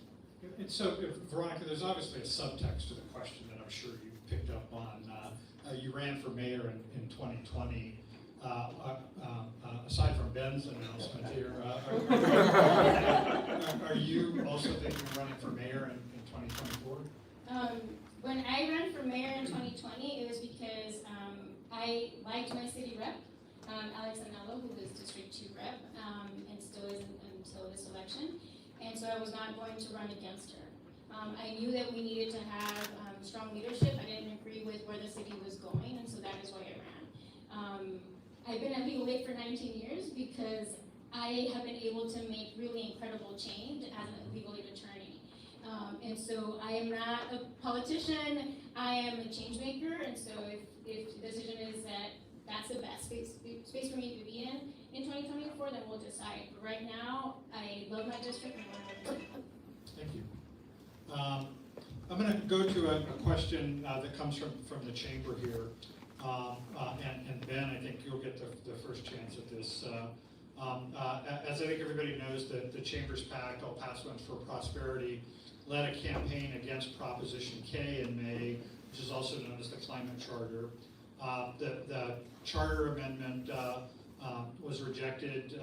And so, Veronica, there's obviously a subtext to the question that I'm sure you picked up on. You ran for mayor in 2020. Aside from Ben's announcement here, are you also thinking of running for mayor in 2024? When I ran for mayor in 2020, it was because I liked my city rep, Alex Anello, who was District 2 rep, and still is until this election. And so I was not going to run against her. I knew that we needed to have strong leadership. I didn't agree with where the city was going, and so that is why I ran. I've been at Legal Aid for 19 years because I have been able to make really incredible change as a legal aid attorney. And so I am not a politician, I am a change maker, and so if the decision is that that's the best space for me to be in 2024, then we'll decide. But right now, I love my district and I want to work. Thank you. I'm going to go to a question that comes from the chamber here. And Ben, I think you'll get the first chance at this. As I think everybody knows, the Chamber's PAC, El Pasoans for Prosperity, led a campaign against Proposition K in May, which is also known as the Climate Charter. The charter amendment was rejected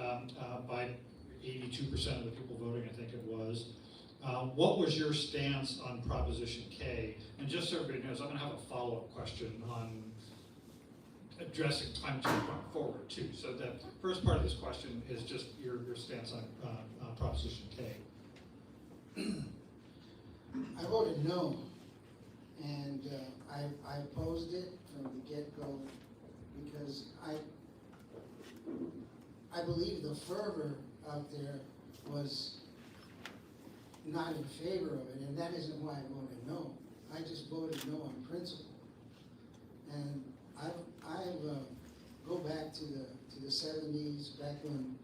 by 82% of the people voting, I think it was. What was your stance on Proposition K? And just so everybody knows, I'm going to have a follow-up question on addressing climate change going forward too. So the first part of this question is just your stance on Proposition K. I voted no, and I opposed it from the get-go because I I believe the fervor out there was not in favor of it, and that isn't why I voted no. I just voted no on principle. And go back to the 70s, back when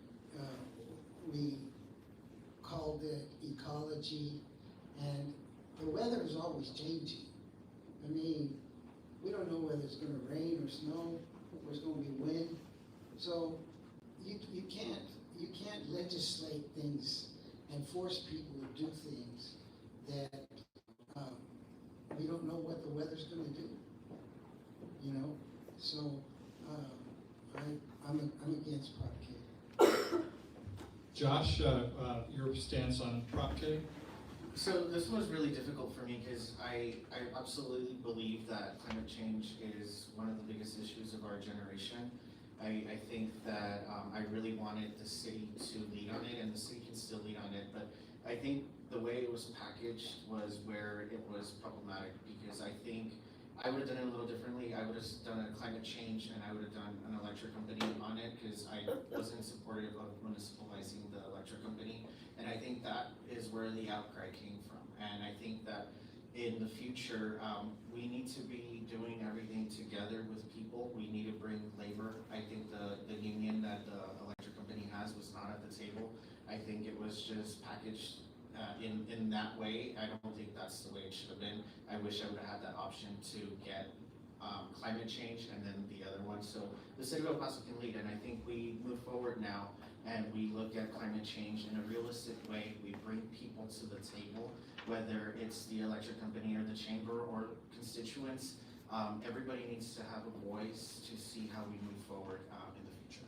we called it ecology, and the weather is always changing. I mean, we don't know whether it's going to rain or snow, or it's going to be wind. So you can't legislate things and force people to do things that we don't know what the weather's going to do. You know, so I'm against Prop K. Josh, your stance on Prop K? So this one was really difficult for me because I absolutely believe that climate change is one of the biggest issues of our generation. I think that I really wanted the city to lead on it, and the city can still lead on it, but I think the way it was packaged was where it was problematic, because I think I would have done it a little differently. I would have done a climate change, and I would have done an electric company on it, because I wasn't supportive of municipalizing the electric company. And I think that is where the outcry came from. And I think that in the future, we need to be doing everything together with people. We need to bring labor. I think the union that the electric company has was not at the table. I think it was just packaged in that way. I don't think that's the way it should have been. I wish I would have had that option to get climate change and then the other one. So the city of El Paso can lead, and I think we move forward now and we look at climate change in a realistic way. We bring people to the table, whether it's the electric company or the chamber or constituents. Everybody needs to have a voice to see how we move forward in the future.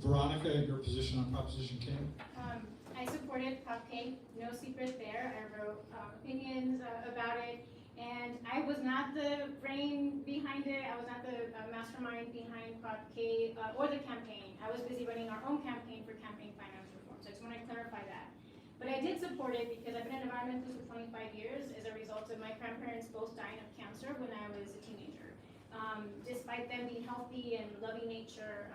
Veronica, your position on Proposition K? I supported Prop K, no secret there. I wrote opinions about it, and I was not the brain behind it. I was not the mastermind behind Prop K or the campaign. I was busy running our own campaign for campaign finance reform, so I just want to clarify that. But I did support it because I've been an environmentalist for 25 years as a result of my grandparents both dying of cancer when I was a teenager. Despite them being healthy and loving nature,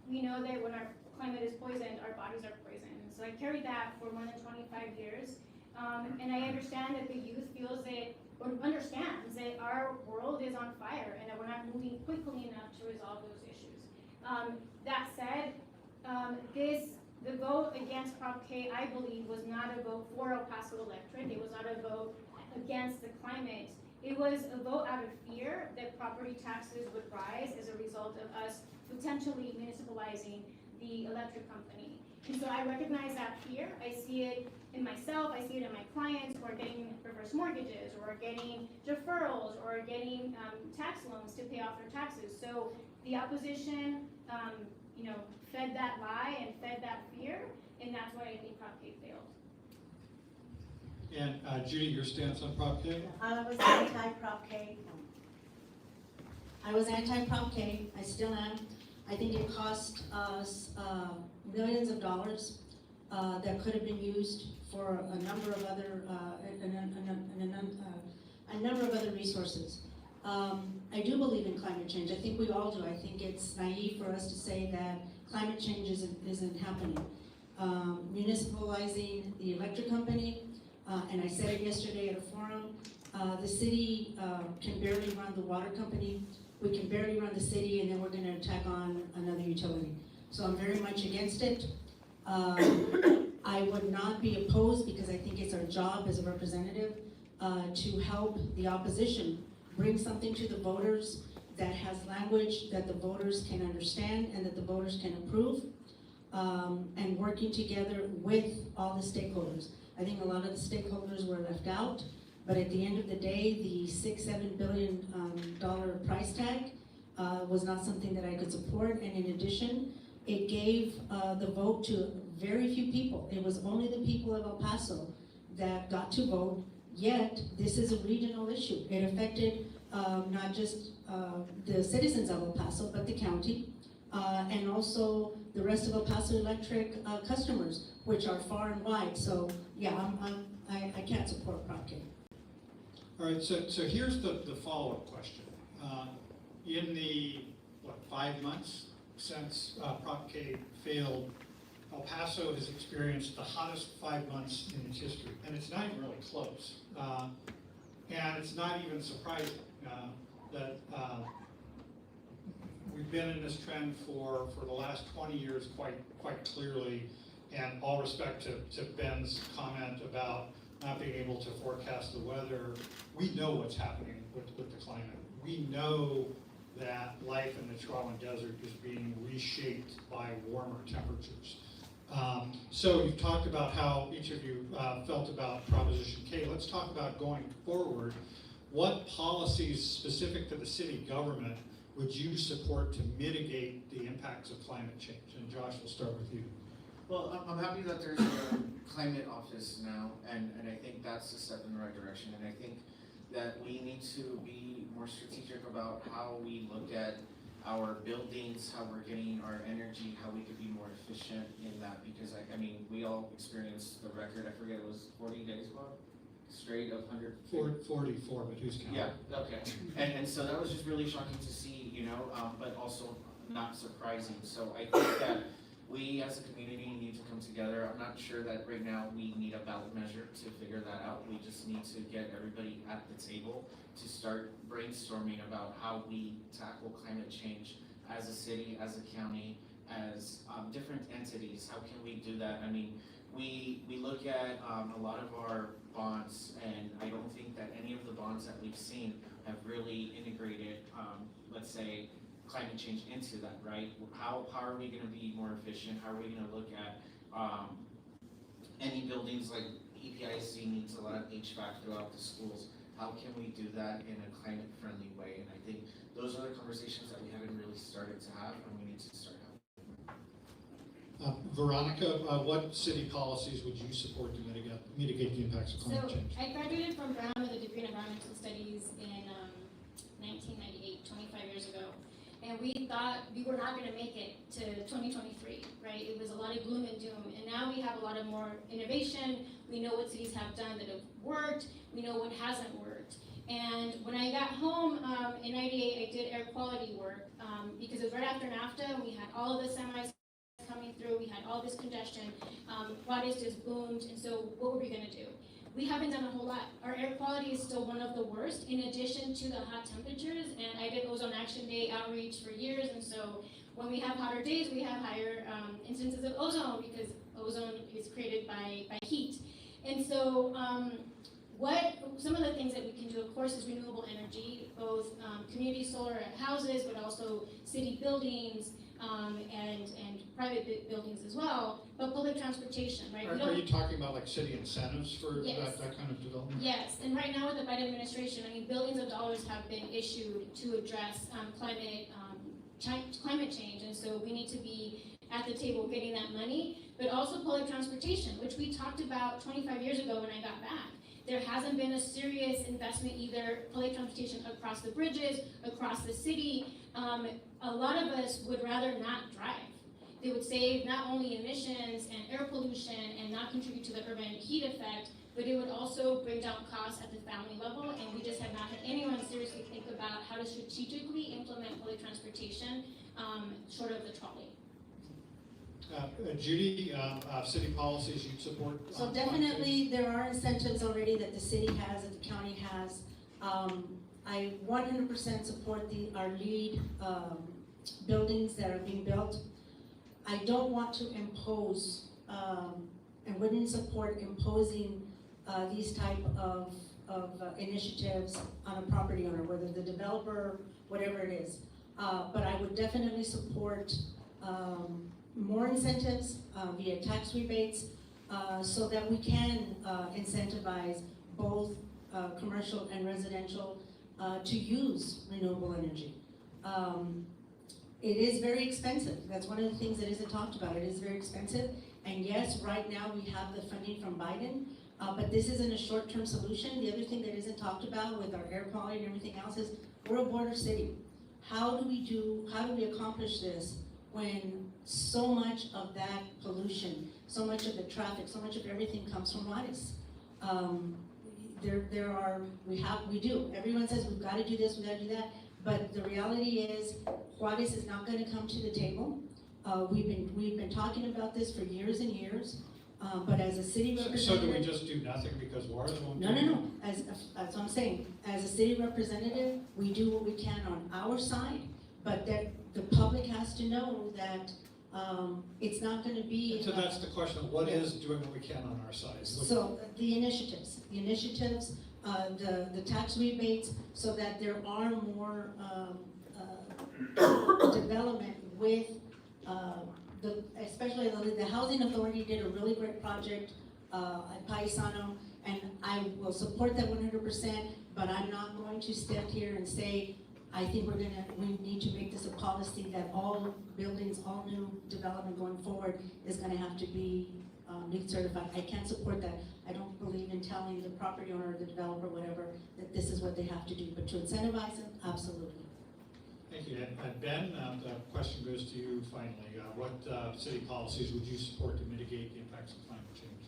we know that when our climate is poisoned, our bodies are poisoned. So I carried that for more than 25 years. And I understand that the youth feels that, or understands that our world is on fire and that we're not moving quickly enough to resolve those issues. That said, the vote against Prop K, I believe, was not a vote for El Paso electorate. It was not a vote against the climate. It was a vote out of fear that property taxes would rise as a result of us potentially municipalizing the electric company. And so I recognize that fear. I see it in myself, I see it in my clients who are getting reverse mortgages or are getting deferrals or are getting tax loans to pay off their taxes. So the opposition fed that lie and fed that fear, and that's why I think Prop K failed. And Judy, your stance on Prop K? I was anti-Prop K. I was anti-Prop K. I still am. I think it cost us millions of dollars that could have been used for a number of other resources. I do believe in climate change. I think we all do. I think it's naive for us to say that climate change isn't happening. Municipalizing the electric company, and I said it yesterday at a forum, the city can barely run the water company. We can barely run the city, and then we're going to attack on another utility. So I'm very much against it. I would not be opposed, because I think it's our job as a representative to help the opposition bring something to the voters that has language that the voters can understand and that the voters can approve, and working together with all the stakeholders. I think a lot of the stakeholders were left out, but at the end of the day, the $6-7 billion price tag was not something that I could support, and in addition, it gave the vote to very few people. It was only the people of El Paso that got to vote, yet this is a regional issue. It affected not just the citizens of El Paso, but the county, and also the rest of El Paso Electric customers, which are far and wide. So yeah, I can't support Prop K. All right, so here's the follow-up question. In the, 5 months since Prop K failed, El Paso has experienced the hottest 5 months in its history, and it's not even really close. And it's not even surprising that we've been in this trend for the last 20 years quite clearly. And all respect to Ben's comment about not being able to forecast the weather, we know what's happening with the climate. We know that life in the Chihuahuan Desert is being reshaped by warmer temperatures. So you've talked about how each of you felt about Proposition K. Let's talk about going forward. What policies specific to the city government would you support to mitigate the impacts of climate change? And Josh, we'll start with you. Well, I'm happy that there's a climate office now, and I think that's a step in the right direction. And I think that we need to be more strategic about how we look at our buildings, how we're getting our energy, how we could be more efficient in that. Because I mean, we all experienced the record. I forget, it was 40 days, Bob? Straight of 100. 44, but who's counting? Yeah. Okay. And so that was just really shocking to see, you know, but also not surprising. So I think that we as a community need to come together. I'm not sure that right now we need a ballot measure to figure that out. We just need to get everybody at the table to start brainstorming about how we tackle climate change as a city, as a county, as different entities. How can we do that? I mean, we look at a lot of our bonds, and I don't think that any of the bonds that we've seen have really integrated, let's say, climate change into that, right? How are we going to be more efficient? How are we going to look at any buildings like EPIC needs a lot of HVAC throughout the schools? How can we do that in a climate-friendly way? And I think those are the conversations that we haven't really started to have, and we need to start having. Veronica, what city policies would you support to mitigate the impacts of climate change? I graduated from Brown with a degree in environmental studies in 1998, 25 years ago. And we thought we were not going to make it to 2023, right? It was a lot of gloom and doom. And now we have a lot of more innovation. We know what cities have done that have worked. We know what hasn't worked. And when I got home in 98, I did air quality work because it was right after NAFTA, and we had all of the semis coming through. We had all this congestion. Bodies just boomed. And so what were we going to do? We haven't done a whole lot. Our air quality is still one of the worst, in addition to the hot temperatures. And I did Ozone Action Day outreach for years, and so when we have hotter days, we have higher instances of ozone, because ozone is created by heat. And so some of the things that we can do, of course, is renewable energy, both community solar at houses, but also city buildings, and private buildings as well, but public transportation, right? Are you talking about like city incentives for Yes. that kind of development? Yes, and right now with the Biden administration, I mean, billions of dollars have been issued to address climate change, and so we need to be at the table getting that money, but also public transportation, which we talked about 25 years ago when I got back. There hasn't been a serious investment, either public transportation across the bridges, across the city. A lot of us would rather not drive. They would save not only emissions and air pollution and not contribute to the urban heat effect, but it would also bring down costs at the family level, and we just have not had anyone seriously think about how to strategically implement public transportation short of the trolley. Judy, city policies you'd support? So definitely there are incentives already that the city has, that the county has. I 100% support our LEED buildings that are being built. I don't want to impose and wouldn't support imposing these type of initiatives on a property owner, whether the developer, whatever it is. But I would definitely support more incentives via tax rebates so that we can incentivize both commercial and residential to use renewable energy. It is very expensive. That's one of the things that isn't talked about. It is very expensive. And yes, right now we have the funding from Biden, but this isn't a short-term solution. The other thing that isn't talked about with our air quality and everything else is we're a border city. How do we accomplish this when so much of that pollution, so much of the traffic, so much of everything comes from Juarez? We do. Everyone says we've got to do this, we've got to do that, But the reality is, Juarez is not gonna come to the table. We've been talking about this for years and years, but as a city So representative. do we just do nothing because Juarez won't do No, it? as I'm saying, as a city representative, we do what we can on our side, but that the public has to know that, it's not gonna be. So that's the question, what is doing what we can on our side? What- So, the initiatives, the tax rebates, so that there are more, development with, especially the housing authority did a really great project, at Paisano, and I will support that 100%, but I'm not going to stand here and say, I think we need to make this a policy that all buildings, all new development going forward is gonna have to be, LEED certified. I can't support that. I don't believe in telling the property owner, the developer, whatever, that this is what they have to do, but to incentivize them, absolutely. Thank you, and Ben, the question goes to you finally. What city policies would you support to mitigate the impacts of climate change?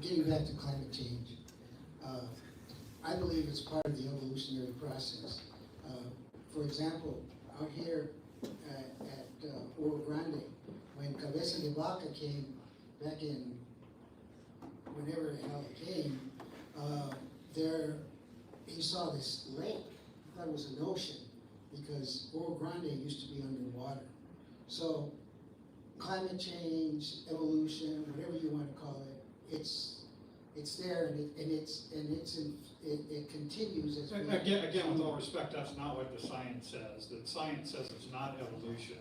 Getting back to climate change, I believe it's part of the evolutionary process. For example, out here at Oro Grande, when Cabeza de Vaca came back in whenever the hell it came, there he saw this lake. I thought it was an ocean because Oro Grande used to be underwater. So climate change, evolution, whatever you want to call it, it's there and it continues as we. Again, with all respect, that's not what the science says. The science says it's not evolution,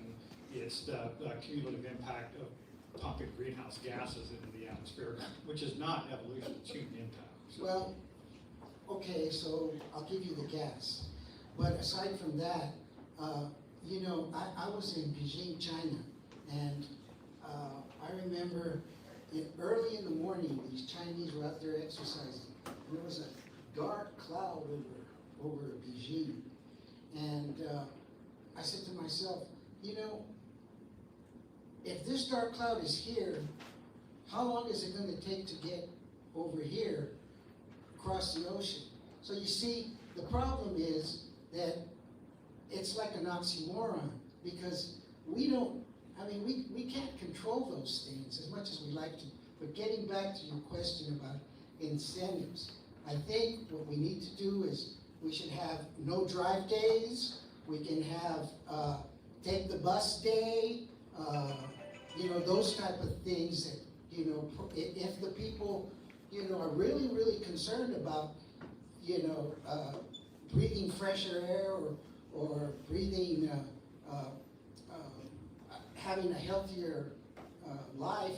it's the cumulative impact of pumping greenhouse gases into the atmosphere, which is not evolution, it's human impact. So- Well, okay, so I'll give you the gas. But aside from that, I was in Beijing, China, and I remember early in the morning, these Chinese were out there exercising, and there was a dark cloud over Beijing. And I said to myself, if this dark cloud is here, how long is it going to take to get over here across the ocean? So you see, the problem is that it's like an oxymoron, because we can't control those things as much as we like to. But getting back to your question about incentives, I think what we need to do is we should have no drive days. We can have take the bus day, those type of things that, if the people, are really, really concerned about, breathing fresher air or breathing, having a healthier life,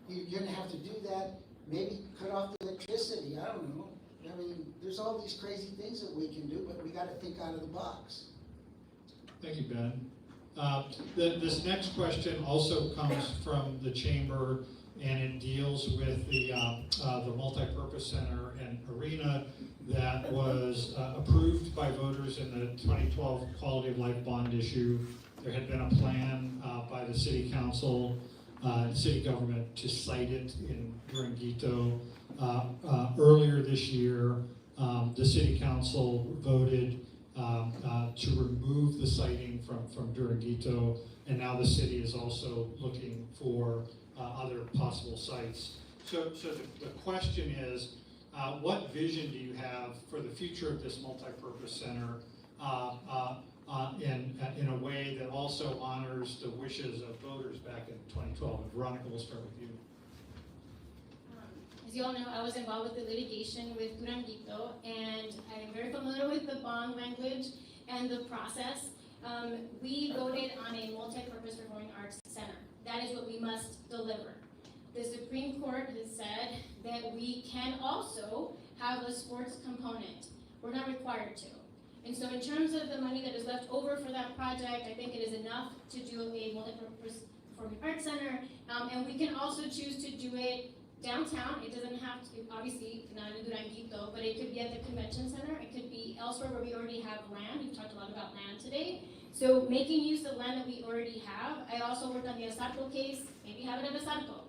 you're gonna have to do that. Maybe cut off the electricity, I don't know. I mean, there's all these crazy things that we can do, but we gotta think out of the box. Thank you, Ben. This next question also comes from the chamber, and it deals with the multi-purpose center and arena that was approved by voters in the 2012 quality of life bond issue. There had been a plan by the city council, city government to site it in Duranguito. Earlier this year, the city council voted to remove the siting from Duranguito, and now the city is also looking for other possible sites. So the question is, what vision do you have for the future of this multi-purpose center in a way that also honors the wishes of voters back in 2012? And Veronica, we'll start with you. As you all know, I was involved with the litigation with Duranguito, and I'm very familiar with the bond language and the process. We voted on a multi-purpose performing arts center. That is what we must deliver. The Supreme Court has said that we can also have a sports component. We're not required to. And so in terms of the money that is left over for that project, I think it is enough to do a multi-purpose performing arts center. And we can also choose to do it downtown. It doesn't have to, obviously, not in Duranguito, but it could be at the convention center. It could be elsewhere where we already have land. We've talked a lot about land today. So making use of land that we already have. I also worked on the Asarco case. Maybe have it at Asarco.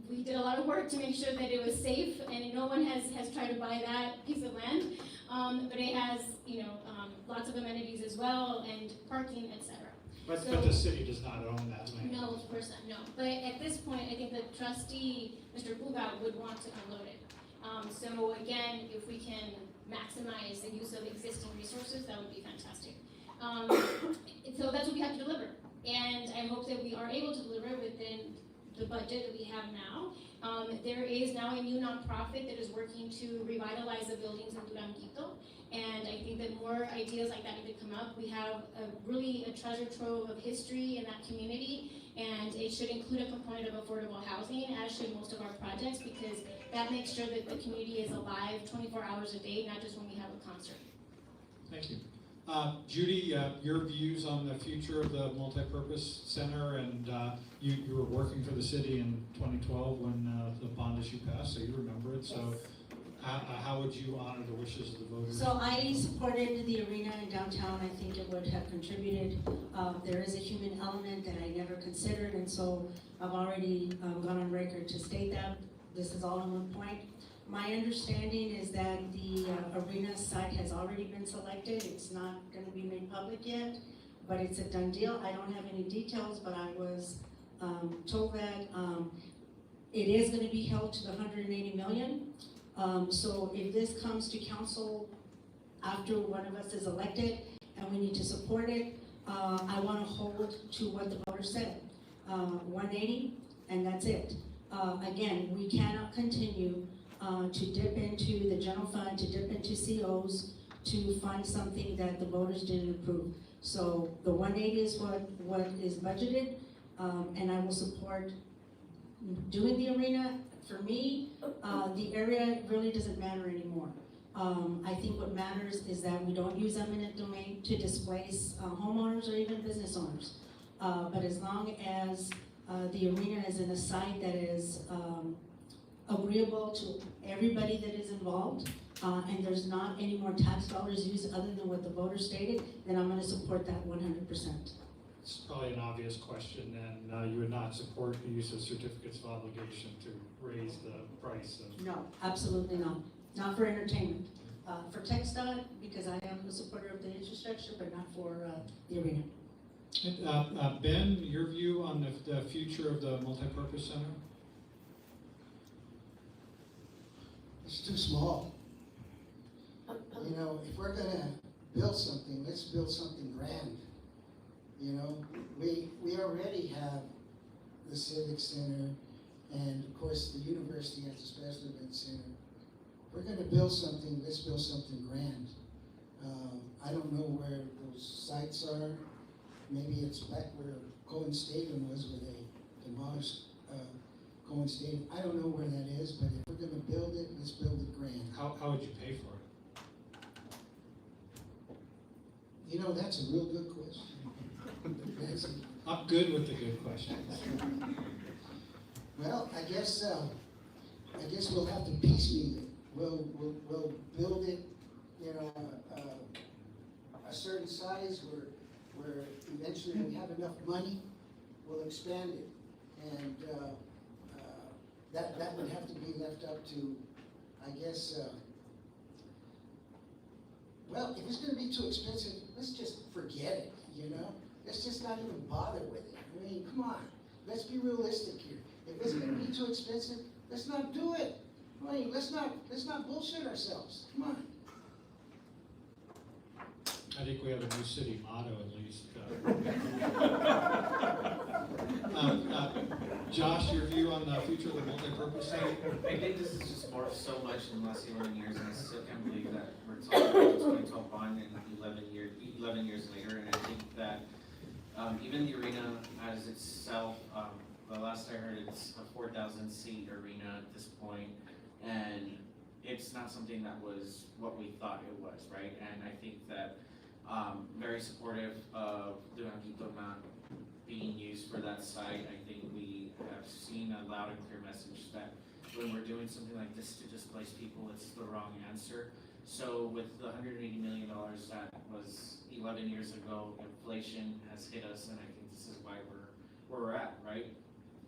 We did a lot of work to make sure that it was safe, and no one has tried to buy that piece of land. But it has, lots of amenities as well, and parking, etc. But So- the city does not own that land. No, of course not, no. But at this point, I think the trustee, Mr. Puga, would want to unload it. So again, if we can maximize the use of existing resources, that would be fantastic. So that's what we have to deliver. And I hope that we are able to deliver within the budget that we have now. There is now a new nonprofit that is working to revitalize the buildings in Duranguito. And I think that more ideas like that need to come up. We have a treasure trove of history in that community, and it should include a component of affordable housing, as should most of our projects, because that makes sure that the community is alive 24 hours a day, not just when we have a concert. Thank you. Judy, your views on the future of the multipurpose center, and you were working for the city in 2012 when the bond issue passed, so you remember it. So how would you honor the wishes of the voters? So I supported the arena in downtown. I think it would have contributed. There is a human element that I never considered, and so I've already gone on record to state that. This is all in one point. My understanding is that the arena site has already been selected. It's not going to be made public yet, but it's a done deal. I don't have any details, but I was told that it is going to be held to the 180 million. So if this comes to council after one of us is elected and we need to support it, I want to hold to what the voters said, 180, and that's it. Again, we cannot continue to dip into the general fund, to dip into COs, to find something that the voters didn't approve. So the 180 is what is budgeted, and I will support doing the arena. For me, the area really doesn't matter anymore. I think what matters is that we don't use eminent domain to displace homeowners or even business owners. But as long as the arena is in a site that is agreeable to everybody that is involved, and there's not any more tax dollars used other than what the voters stated, then I'm going to support that 100%. It's probably an obvious question, and you would not support the use of certificates of obligation to raise the price of... No, absolutely not. Not for entertainment. For TxDOT, because I am a supporter of the infrastructure, but not for the arena. And, Ben, your view on the future of the multipurpose center? It's too small. You know, if we're gonna build something, let's build something grand. You know, we already have the Civic Center, and of course the university has a special event center. If we're gonna build something, let's build something grand. I don't know where those sites are. Maybe it's back where Cohen Stadium was, where they demolished Cohen Stadium. I don't know where that is, but if we're gonna build it, let's build it grand. How would you pay for it? You know, that's a real good question. I'm good with the good questions. Well, I guess we'll have to piecemeal it. We'll build it, you know, a certain size where eventually when we have enough money, we'll expand it. And that would have to be left up to, I guess, well, if it's gonna be too expensive, let's just forget it, you know? Let's just not even bother with it. I mean, come on, let's be realistic here. If it's gonna be too expensive, let's not do it. I mean, let's not bullshit ourselves, come on. I think we have a new city motto at least. Josh, your view on the future of the multipurpose center? I think this is just morphed so much in the last 11 years, and I still can't believe that we're talking about the 2012 bond and 11 years later. And I think that even the arena as itself, the last I heard, it's a 4,000 seat arena at this point, and it's not something that was what we thought it was, right? And I think that very supportive of Duranguito not being used for that site. I think we have seen a loud and clear message that when we're doing something like this to displace people, it's the wrong answer. So with the $180 million that was 11 years ago, inflation has hit us, and I think this is why we're at, right?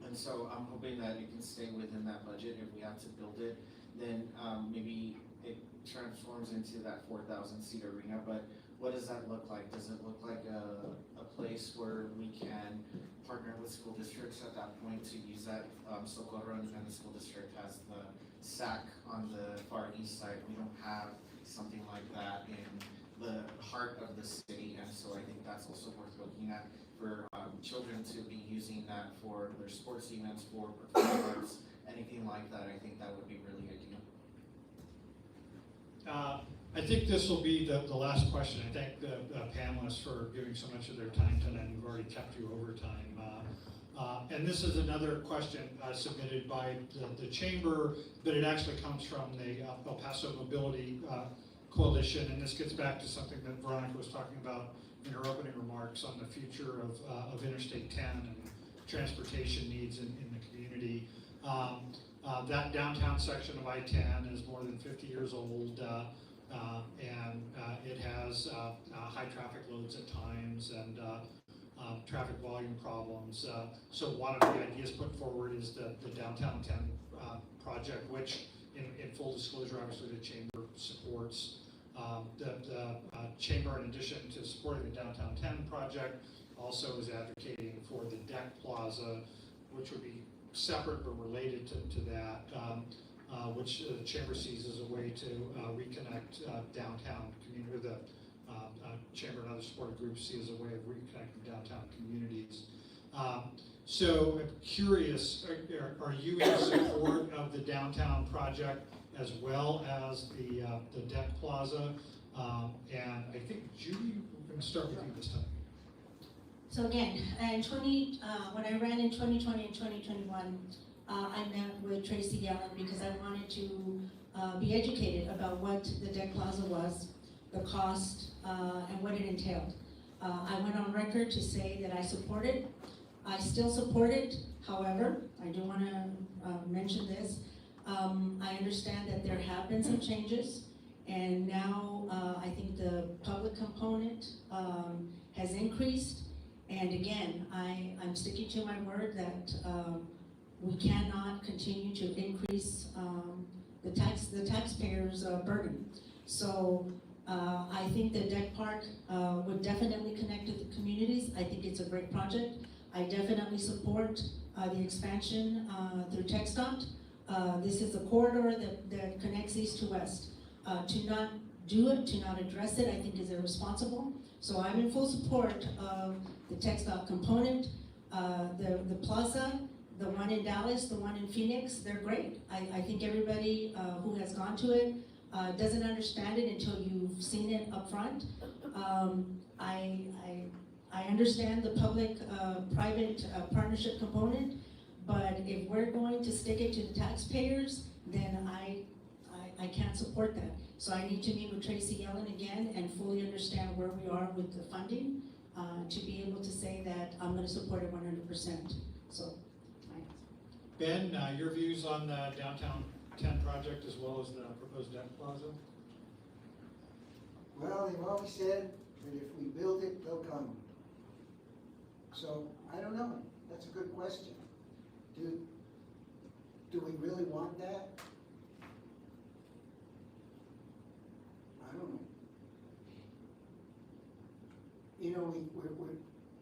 And so I'm hoping that it can stay within that budget. If we have to build it, then maybe it transforms into that 4,000 seat arena. But what does that look like? Does it look like a place where we can partner with school districts at that point to use that? Socorro and the school district has the SAC on the far east side. We don't have something like that in the heart of the city, and so I think that's also worth looking at for children to be using that for their sports events, for performing arts, anything like that. I think that would be really ideal. I think this will be the last question. I thank the panelists for giving so much of their time tonight. We've already kept you over time. And this is another question submitted by the chamber, but it actually comes from the El Paso Mobility Coalition, and this gets back to something that Veronica was talking about in her opening remarks on the future of Interstate 10 and transportation needs in the community. That downtown section of I-10 is more than 50 years old, and it has high traffic loads at times and traffic volume problems. So one of the ideas put forward is the Downtown 10 project, which in full disclosure, obviously the chamber supports. The chamber, in addition to supporting the Downtown 10 project, also is advocating for the deck plaza, which would be separate but related to that, which the chamber sees as a way to reconnect downtown community, or the chamber and other supportive groups see as a way of reconnecting downtown communities. So I'm curious, are you in support of the downtown project as well as the deck plaza? And I think, Judy, we're going to start with you this time. So again, when I ran in 2020 and 2021, I met with Tracy Yellen because I wanted to be educated about what the deck plaza was, the cost, and what it entailed. I went on record to say that I support it. I still support it. However, I do want to mention this. I understand that there have been some changes, and now I think the public component has increased. And again, I'm sticking to my word that we cannot continue to increase the taxpayers' burden. So I think the deck park would definitely connect to the communities. I think it's a great project. I definitely support the expansion through TxDOT. This is a corridor that connects east to west. To not do it, to not address it, I think is irresponsible. So I'm in full support of the TxDOT component. The plaza, the one in Dallas, the one in Phoenix, they're great. I think everybody who has gone to it doesn't understand it until you've seen it up front. I understand the public-private partnership component, but if we're going to stick it to the taxpayers, then I can't support that. So I need to meet with Tracy Yellen again and fully understand where we are with the funding to be able to say that I'm going to support it 100%. So, Ben, your views on the Downtown 10 project as well as the proposed deck plaza? Well, they've always said that if we build it, they'll come. So, I don't know. That's a good question. Do we really want that? I don't know. You know,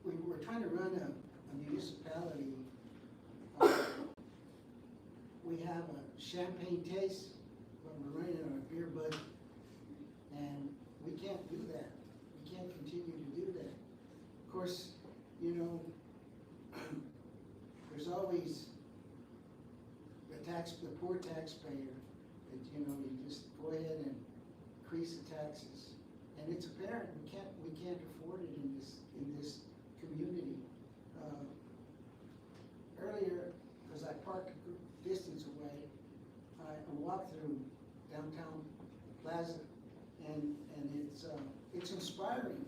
we're trying to run a municipality. We have a champagne taste, but we're running on a beer budget. And we can't do that. We can't continue to do that. Of course, you know, there's always the poor taxpayer that, you know, you just go ahead and increase the taxes. And it's apparent we can't afford it in this community. Earlier, because I parked a distance away, I walked through downtown Plaza, and it's inspiring.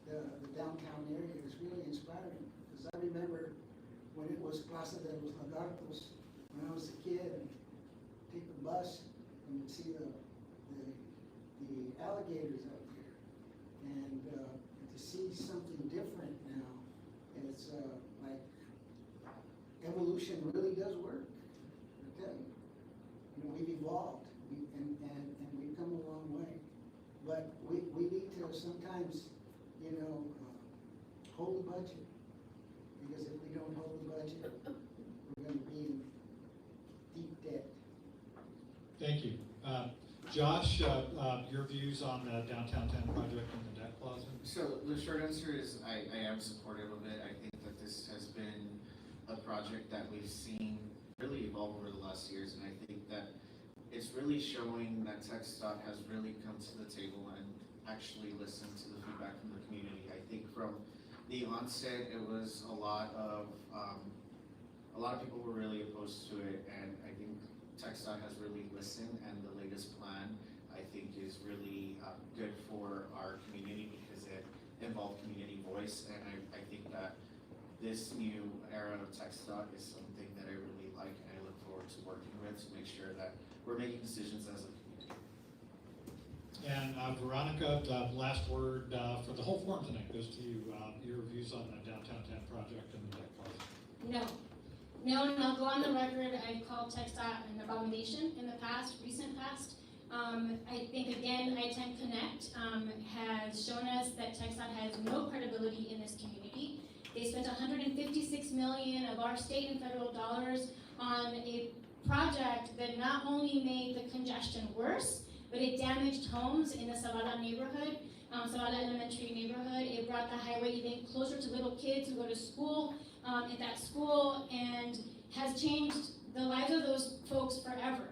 The downtown area is really inspiring, because I remember when it was Plaza de los Lagartos, when I was a kid, and take the bus and you'd see the alligators out there, and to see something different now, it's like evolution hold the budget. Because if we don't hold the budget, we're gonna be in deep debt. Thank you. Josh, your views on the Downtown 10 project and the debt plaza? So the short answer is I am supportive of it. I think that this has been a project that we've seen really evolve over the last years, and I think that it's really showing that TxDOT has really come to the table and actually listened to the feedback from the community. I think from the onset, it was a lot of people were really opposed to it, and I think TxDOT has really listened, and the latest plan, I think, is really good for our community because it involved community voice, and I think that this new era of TxDOT is something that I really like, and I look forward to working with to make sure that we're making decisions as a community. And Veronica, the last word for the whole forum tonight goes to you. Your views on the Downtown 10 project and the debt plaza? No, and I'll go on the record, I've called TxDOT an abomination in the past, recent past. I think again, I-10 Connect has shown us that TxDOT has no credibility in this community. They spent $156 million of our state and federal dollars on a project that not only made the congestion worse, but it damaged homes in the Zavala neighborhood, Zavala Elementary neighborhood. It brought the highway even closer to little kids who go to school at that school, and has changed the lives of those folks forever.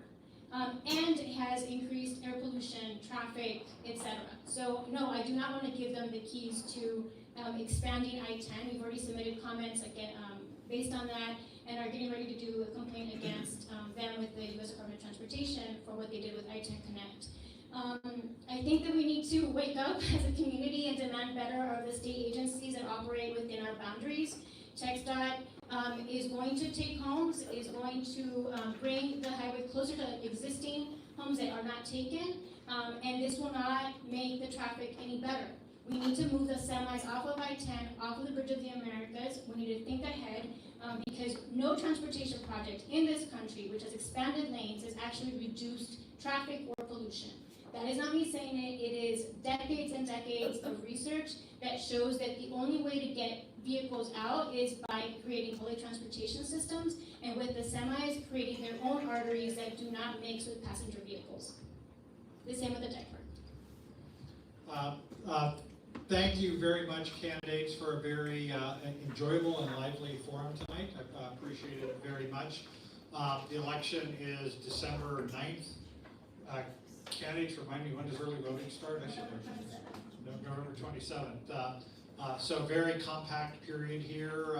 And has increased air pollution, traffic, etc. So no, I do not want to give them the keys to expanding I-10. We've already submitted comments again based on that, and are getting ready to do a complaint against them with the U.S. Department of Transportation for what they did with I-10 Connect. I think that we need to wake up as a community and demand better of the state agencies that operate within our boundaries. TxDOT is going to take homes, is going to bring the highway closer to existing homes that are not taken, and this will not make the traffic any better. We need to move the semis off of I-10, off of the Bridge of the Americas. We need to think ahead, because no transportation project in this country, which has expanded lanes, has actually reduced traffic or pollution. That is not me saying it. It is decades and decades of research that shows that the only way to get vehicles out is by creating public transportation systems, and with the semis creating their own arteries that do not mix with passenger vehicles. The same with the deck park. Thank you very much, candidates, for a very enjoyable and lively forum tonight. I appreciate it very much. The election is December 9th. Candidates, remind me, when does early voting start? I should know. November 27th. So very compact period here.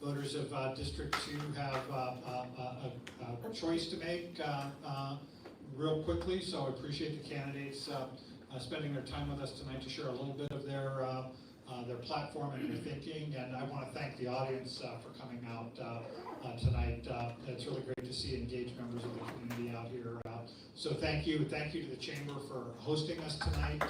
Voters of District 2 have a choice to make real quickly, so I appreciate the candidates spending their time with us tonight to share a little bit of their platform and their thinking, and I want to thank the audience for coming out tonight. It's really great to see engaged members of the community out here. So thank you to the Chamber for hosting us tonight.